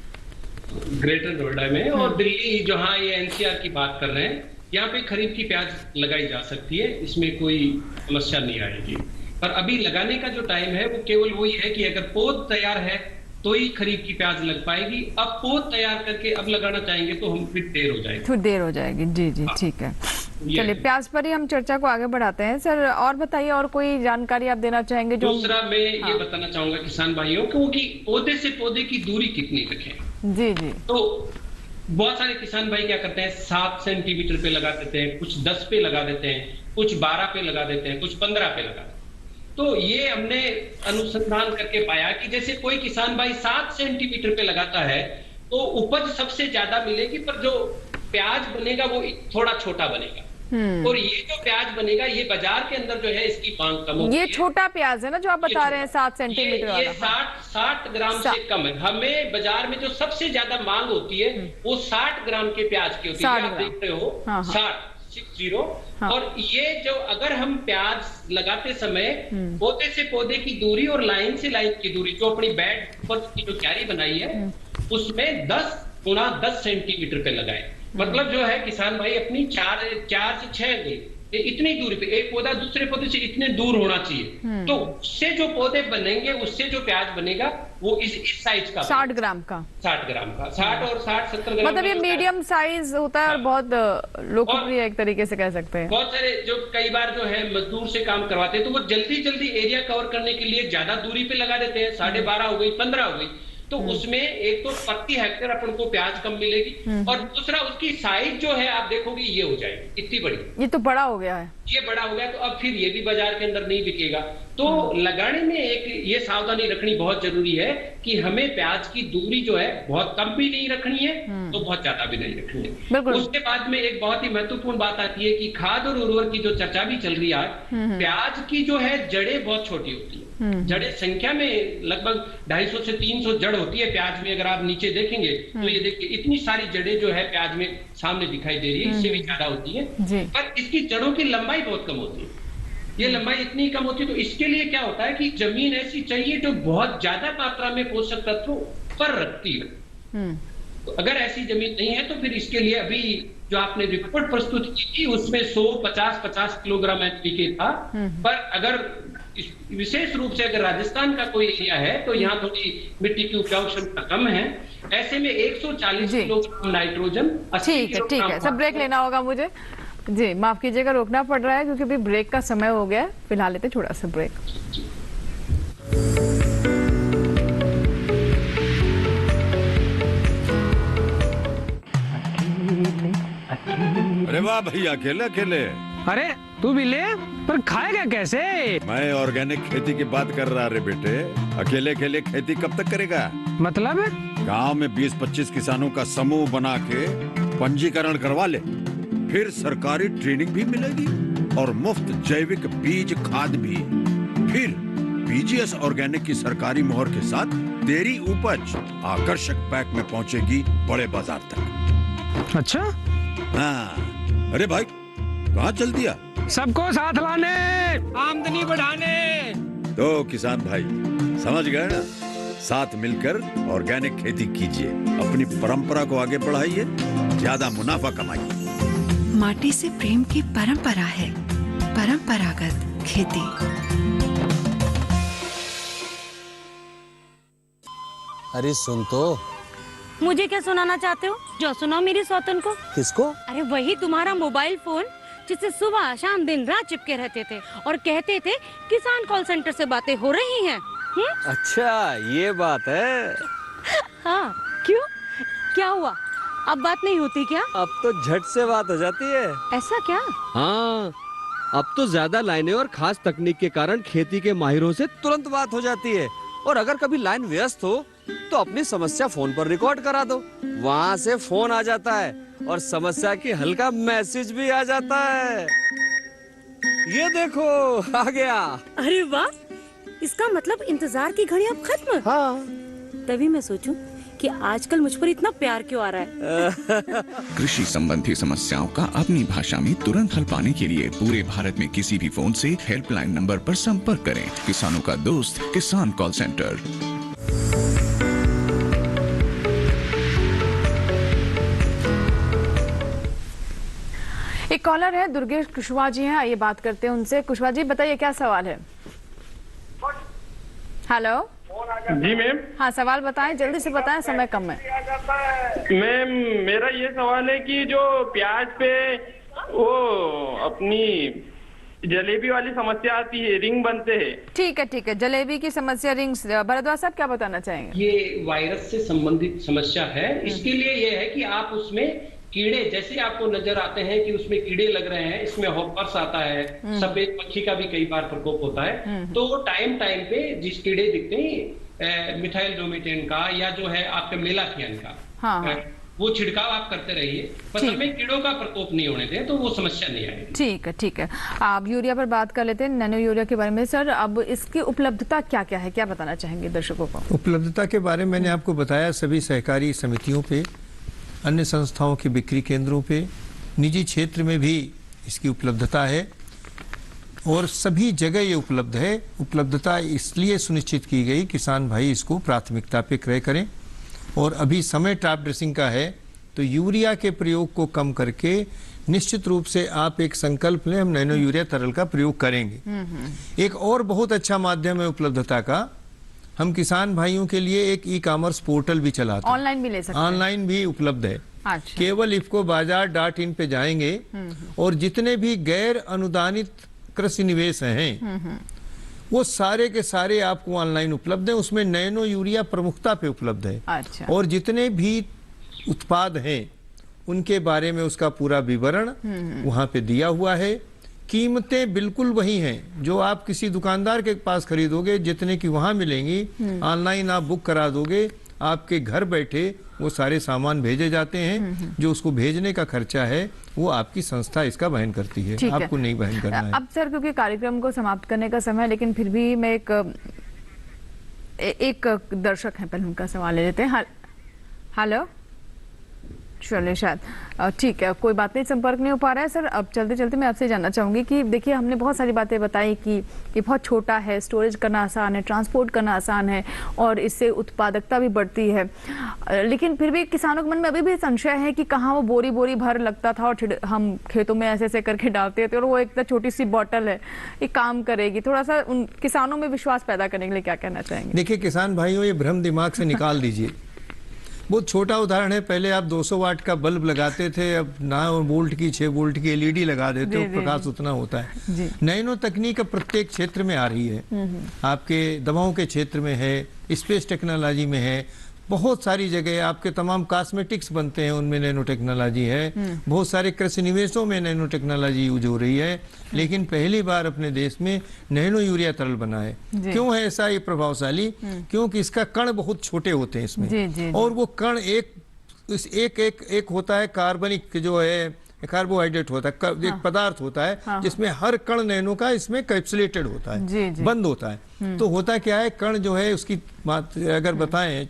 ग्रेटर नोएडा में और दिल्ली, जहाँ ये एनसीआर की बात कर रहे हैं, यहाँ पे खरीफ की प्याज लगाई जा सकती है, इसमें कोई समस्या नहीं आएगी। पर अभी लगाने का जो टाइम है वो केवल वही है कि अगर पौध तैयार है तो ही खरीफ की प्याज लग पाएगी। अब पौध तैयार करके अब लगाना चाहेंगे तो हम फिर देर हो जाएगी। फिर देर हो जाएगी। जी, ठीक है। चलिए, प्याज पर ही हम चर्चा को आगे बढ़ाते हैं। सर और बताइए, और कोई जानकारी आप देना चाहेंगे? जो दूसरा मैं ये बताना चाहूंगा किसान भाइयों को कि पौधे से पौधे की दूरी कितनी रखें। जी। तो बहुत सारे किसान भाई क्या करते हैं, 7 सेंटीमीटर पे लगा देते हैं, कुछ 10 पे लगा देते हैं, कुछ 12 पे लगा देते हैं, कुछ 15 पे लगा देते हैं। तो ये हमने अनुसंधान करके पाया कि जैसे कोई किसान भाई 7 सेंटीमीटर पे लगाता है तो उपज सबसे ज्यादा मिलेगी, पर जो प्याज बनेगा वो थोड़ा छोटा बनेगा। और ये जो प्याज बनेगा, ये बाजार के अंदर जो है इसकी मांग कम होगी। ये छोटा प्याज है ना जो आप बता रहे हैं, 7 सेंटीमीटर वाला? ये 60 ग्राम से कम है। हमें बाजार में जो सबसे ज्यादा मांग होती है वो 60 ग्राम के प्याज की होती है। आप देख रहे हो 60। और ये जो अगर हम प्याज लगाते समय पौधे से पौधे की दूरी और लाइन से लाइन की दूरी, जो अपनी बेड पर की जो क्यारी बनाई है उसमें 10 गुणा 10 सेंटीमीटर पे लगाए। मतलब जो है किसान भाई अपनी 4 से 6 अंगुल इतनी दूरी पे एक पौधा दूसरे पौधे से इतने दूर होना चाहिए। तो उससे जो पौधे बनेंगे, उससे जो प्याज बनेगा वो इस साइज का, 60 ग्राम का 60 और 60-70 ग्राम। मतलब ये मीडियम साइज होता है और बहुत लोकप्रिय एक तरीके से कह सकते हैं। बहुत सारे जो कई बार जो है मजदूर से काम करवाते हैं तो वो जल्दी एरिया कवर करने के लिए ज्यादा दूरी पे लगा देते हैं। 12.5 हो गई, 15 हो गई, तो उसमें एक तो प्रति हेक्टेयर अपन को प्याज कम मिलेगी और दूसरा उसकी साइज जो है आप देखोगे ये हो जाएगी इतनी बड़ी। ये तो बड़ा हो गया है। ये बड़ा हो गया तो अब फिर ये भी बाजार के अंदर नहीं बिकेगा। तो लगाने में एक ये सावधानी रखनी बहुत जरूरी है कि हमें प्याज की दूरी जो है बहुत कम भी नहीं रखनी है तो बहुत ज्यादा भी नहीं रखनी है। उसके बाद में एक बहुत ही महत्वपूर्ण बात आती है कि खाद और उर्वरक की जो चर्चा भी चल रही है, प्याज की जो है जड़ें बहुत छोटी होती है। जड़ें संख्या में लगभग 250 से 300 जड़ होती है प्याज में। अगर आप नीचे देखेंगे तो ये देखिए इतनी सारी जड़ें जो है प्याज में सामने दिखाई दे रही है, इससे भी ज्यादा होती है। पर इसकी जड़ों की लंबाई बहुत कम होती है। ये लंबाई इतनी कम होती है तो इसके लिए क्या होता है कि जमीन ऐसी चाहिए जो बहुत ज्यादा मात्रा में पोषक तत्व पर रखती है। तो अगर ऐसी जमीन नहीं है तो फिर इसके लिए अभी जो आपने रिपोर्ट प्रस्तुत की थी उसमें 150 किलोग्राम एनपीके था। पर अगर विशेष रूप से अगर राजस्थान का कोई एरिया है तो यहाँ थोड़ी मिट्टी की उपजाऊ क्षमता कम है, ऐसे में 140 किलोग्राम नाइट्रोजन। ठीक है सब ब्रेक लेना होगा मुझे। जी माफ कीजिएगा, रोकना पड़ रहा है क्योंकि अभी ब्रेक का समय हो गया है। फिलहाल लेते थोड़ा सा ब्रेक। अरे वाह भैया, अकेले अकेले। अरे तू भी ले, पर खाएगा कैसे? मैं ऑर्गेनिक खेती की बात कर रहा रे बेटे। अकेले अकेले खेती कब तक करेगा? मतलब गांव में 20-25 किसानों का समूह बना के पंजीकरण करवा ले, फिर सरकारी ट्रेनिंग भी मिलेगी और मुफ्त जैविक बीज खाद भी। फिर पीजीएस ऑर्गेनिक की सरकारी मोहर के साथ तेरी उपज आकर्षक पैक में पहुंचेगी बड़े बाजार तक। अच्छा? हाँ। अरे भाई कहाँ चल दिया? सबको साथ लाने, आमदनी बढ़ाने। तो किसान भाई समझ गए ना? साथ मिलकर ऑर्गेनिक खेती कीजिए, अपनी परंपरा को आगे बढ़ाइए, ज्यादा मुनाफा कमाइए। माटी से प्रेम की परंपरा है परंपरागत खेती। अरे सुन तो, मुझे क्या सुनाना चाहते हो? जो सुनाओ मेरी सौतन को। किसको? अरे वही तुम्हारा मोबाइल फोन जिससे सुबह शाम दिन रात चिपके रहते थे और कहते थे किसान कॉल सेंटर से बातें हो रही हैं। अच्छा ये बात है। हाँ क्यों, क्या हुआ? अब बात नहीं होती क्या? अब तो झट से बात हो जाती है। ऐसा क्या? हाँ, अब तो ज्यादा लाइनें और खास तकनीक के कारण खेती के माहिरों से तुरंत बात हो जाती है। और अगर कभी लाइन व्यस्त हो तो अपनी समस्या फोन पर रिकॉर्ड करा दो, वहाँ से फोन आ जाता है और समस्या की हल का मैसेज भी आ जाता है। ये देखो आ गया। अरे वाह, इसका मतलब इंतजार की घड़ी अब खत्म। हाँ। तभी मैं सोचूं कि आजकल मुझ पर इतना प्यार क्यों आ रहा है। कृषि संबंधी समस्याओं का अपनी भाषा में तुरंत हल पाने के लिए पूरे भारत में किसी भी फोन से हेल्पलाइन नंबर पर संपर्क करें। किसानों का दोस्त किसान कॉल सेंटर। एक कॉलर है, दुर्गेश कुशवाहा जी हैं, आइए बात करते हैं उनसे। कुशवाहा जी बताइए क्या सवाल है? हेलो जी मैम। हाँ सवाल बताएं, जल्दी से बताएं, समय कम है। मैम मेरा ये सवाल है कि जो प्याज पे वो अपनी जलेबी वाली समस्या आती है, रिंग बनते हैं। ठीक है, जलेबी की समस्या, रिंग्स। भरद्वाज साहब क्या बताना चाहेंगे? ये वायरस से संबंधित समस्या है। इसके लिए ये है कि आप उसमें कीड़े जैसे आपको नजर आते हैं कि उसमें कीड़े लग रहे हैं, इसमें हॉपर्स आता है, सफेद मक्खी का भी कई बार प्रकोप होता है। तो टाइम पे जिस कीड़े दिखते हैं मिथाइल डोमेटेन का या जो है आपके मेलाथियन का, हाँ। वो छिड़काव आप करते रहिए, फसल में कीड़ों का प्रकोप नहीं होने दें तो वो समस्या नहीं आएगी। ठीक है। आप यूरिया पर बात कर लेते हैं, नैनो यूरिया के बारे में। सर अब इसकी उपलब्धता क्या क्या है, क्या बताना चाहेंगे दर्शकों को? उपलब्धता के बारे में मैंने आपको बताया, सभी सहकारी समितियों पे, अन्य संस्थाओं के बिक्री केंद्रों पे, निजी क्षेत्र में भी इसकी उपलब्धता है और सभी जगह ये उपलब्ध है। उपलब्धता इसलिए सुनिश्चित की गई, किसान भाई इसको प्राथमिकता पे क्रय करें। और अभी समय टॉप ड्रेसिंग का है तो यूरिया के प्रयोग को कम करके निश्चित रूप से आप एक संकल्प लें, हम नैनो यूरिया तरल का प्रयोग करेंगे। एक और बहुत अच्छा माध्यम है उपलब्धता का, हम किसान भाइयों के लिए एक ई-कॉमर्स पोर्टल भी चलाते हैं, ऑनलाइन भी ले सकते हैं, ऑनलाइन भी उपलब्ध है। अच्छा। केवल ifcobazaar.in पे जाएंगे और जितने भी गैर अनुदानित कृषि निवेश हैं वो सारे के सारे आपको ऑनलाइन उपलब्ध है। उसमें नैनो यूरिया प्रमुखता पे उपलब्ध है। अच्छा। और जितने भी उत्पाद हैं उनके बारे में उसका पूरा विवरण वहां पे दिया हुआ है। कीमतें बिल्कुल वही हैं जो आप किसी दुकानदार के पास खरीदोगे, जितने की वहां मिलेंगी। ऑनलाइन आप बुक करा दोगे, आपके घर बैठे वो सारे सामान भेजे जाते हैं। जो उसको भेजने का खर्चा है वो आपकी संस्था इसका वहन करती है, आपको नहीं वहन करना है। अब सर क्योंकि कार्यक्रम को समाप्त करने का समय है, लेकिन फिर भी मैं एक दर्शक है, पहले उनका सवाल ले लेते हैं। हेलो, चलिए शायद ठीक है, कोई बात नहीं, संपर्क नहीं हो पा रहा है। सर अब चलते चलते मैं आपसे जानना चाहूंगी कि देखिए हमने बहुत सारी बातें बताई कि ये बहुत छोटा है, स्टोरेज करना आसान है, ट्रांसपोर्ट करना आसान है और इससे उत्पादकता भी बढ़ती है, लेकिन फिर भी किसानों के मन में अभी भी संशय है कि कहाँ वो बोरी बोरी भर लगता था और हम खेतों में ऐसे ऐसे करके डालते थे और वो एक छोटी सी बॉटल है, ये काम करेगी। थोड़ा सा उन किसानों में विश्वास पैदा करने के लिए क्या कहना चाहेंगे? देखिए किसान भाइयों, ये भ्रम दिमाग से निकाल दीजिए। बहुत छोटा उदाहरण है, पहले आप 200 वाट का बल्ब लगाते थे, अब 9 वोल्ट की 6 वोल्ट की एलईडी लगा देते हो, प्रकाश उतना होता है। नैनो तकनीक प्रत्येक क्षेत्र में आ रही है, आपके दवाओं के क्षेत्र में है, स्पेस टेक्नोलॉजी में है, बहुत सारी जगह आपके तमाम कॉस्मेटिक्स बनते हैं उनमें नैनो टेक्नोलॉजी है, बहुत सारे कृषि निवेशों में नैनो टेक्नोलॉजी यूज हो रही है। लेकिन पहली बार अपने देश में नैनो यूरिया तरल बना है। क्यों है ऐसा ये प्रभावशाली? क्योंकि इसका कण बहुत छोटे होते हैं इसमें, और वो कण एक होता है कार्बनिक, जो है कार्बोहाइड्रेट होता है, एक पदार्थ होता है जिसमें हर कण नैनो का इसमें कैप्सुलेटेड होता है, बंद होता है। तो होता क्या है, कण जो है उसकी अगर बताएं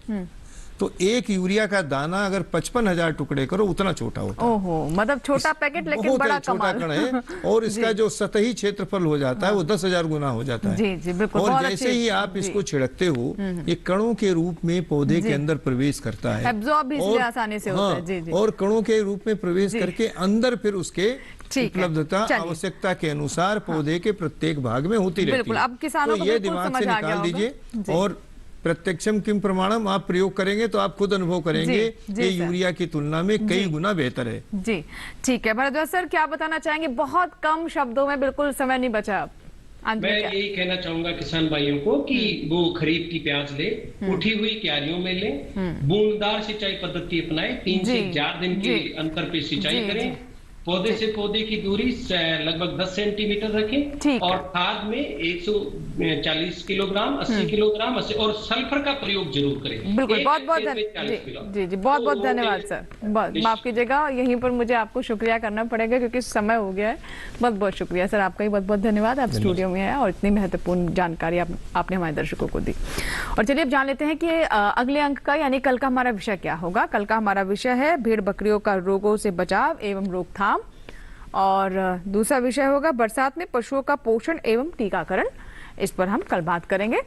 तो एक यूरिया का दाना अगर 55,000 टुकड़े करो उतना छोटा होता है। ओहो, मतलब छोटा पैकेट लेकिन बड़ा छोटा कण है। और इसका जो सतही क्षेत्रफल हो जाता है वो 10,000 गुना हो जाता है। जी, बिल्कुल। और जैसे ही आप इसको छिड़कते हो ये कणों के रूप में पौधे के अंदर प्रवेश करता है, एब्जॉर्ब भी इसलिए आसानी से होता है। जी। और कणों के रूप में प्रवेश करके अंदर फिर उसके उपलब्धता आवश्यकता के अनुसार पौधे के प्रत्येक भाग में होती रहती है। अब किसानों को ये दिमाग से निकाल दीजिए। और प्रत्यक्षम किम प्रमाणम, आप प्रयोग करेंगे तो आप खुद अनुभव करेंगे जी, कि यूरिया की तुलना में कई गुना बेहतर है। जी ठीक है भरद्वाज सर, क्या बताना चाहेंगे? बहुत कम शब्दों में, बिल्कुल समय नहीं बचा अब। मैं यही कहना चाहूंगा किसान भाइयों को कि वो खरीफ की प्याज ले, उठी हुई क्यारियों में ले, बूंददार सिंचाई पद्धति अपनाए, 3 से 4 दिन के अंतर पे सिंचाई करें, पौधे से पौधे की दूरी लगभग 10 सेंटीमीटर रखें और खाद में 140 किलोग्राम 80 किलोग्राम और सल्फर का प्रयोग जरूर करें। बिल्कुल, बहुत बहुत बहुत बहुत धन्यवाद सर। माफ कीजिएगा, यहीं पर मुझे आपको शुक्रिया करना पड़ेगा क्योंकि समय हो गया है। बहुत बहुत शुक्रिया सर, आपका ही बहुत बहुत धन्यवाद। आप स्टूडियो में आए और इतनी महत्वपूर्ण जानकारी आपने हमारे दर्शकों को दी। और चलिए अब जान लेते हैं कि अगले अंक का यानी कल का हमारा विषय क्या होगा। कल का हमारा विषय है भेड़ बकरियों का रोगों से बचाव एवं रोकथाम, और दूसरा विषय होगा बरसात में पशुओं का पोषण एवं टीकाकरण। इस पर हम कल बात करेंगे।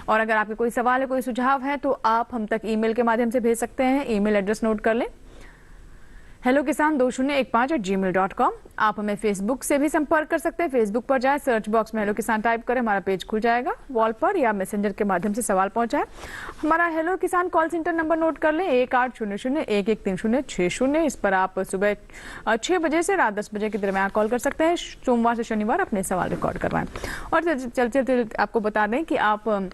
और अगर आपके कोई सवाल है, कोई सुझाव है तो आप हम तक ईमेल के माध्यम से भेज सकते हैं। ईमेल एड्रेस नोट कर लें, hellokisan2001@gmail.com। आप हमें फेसबुक से भी संपर्क कर सकते हैं। फेसबुक पर जाएं, सर्च बॉक्स में हेलो किसान टाइप करें, हमारा पेज खुल जाएगा। वॉल पर या मैसेंजर के माध्यम से सवाल पहुंचाएं। हमारा हेलो किसान कॉल सेंटर नंबर नोट कर लें, 1800-113060। इस पर आप सुबह 6 बजे से रात 10 बजे के दरमियान कॉल कर सकते हैं। सोमवार से शनिवार अपने सवाल रिकॉर्ड करवाएं। और चलते आपको बता दें कि आप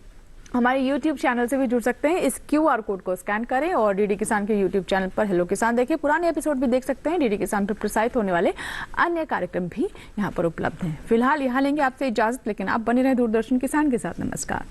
हमारे YouTube चैनल से भी जुड़ सकते हैं। इस QR कोड को स्कैन करें और डीडी किसान के YouTube चैनल पर हेलो किसान देखिए। पुराने एपिसोड भी देख सकते हैं। डीडी किसान पर प्रसारित होने वाले अन्य कार्यक्रम भी यहाँ पर उपलब्ध हैं। फिलहाल यहाँ लेंगे आपसे इजाजत, लेकिन आप बने रहे दूरदर्शन किसान के साथ। नमस्कार।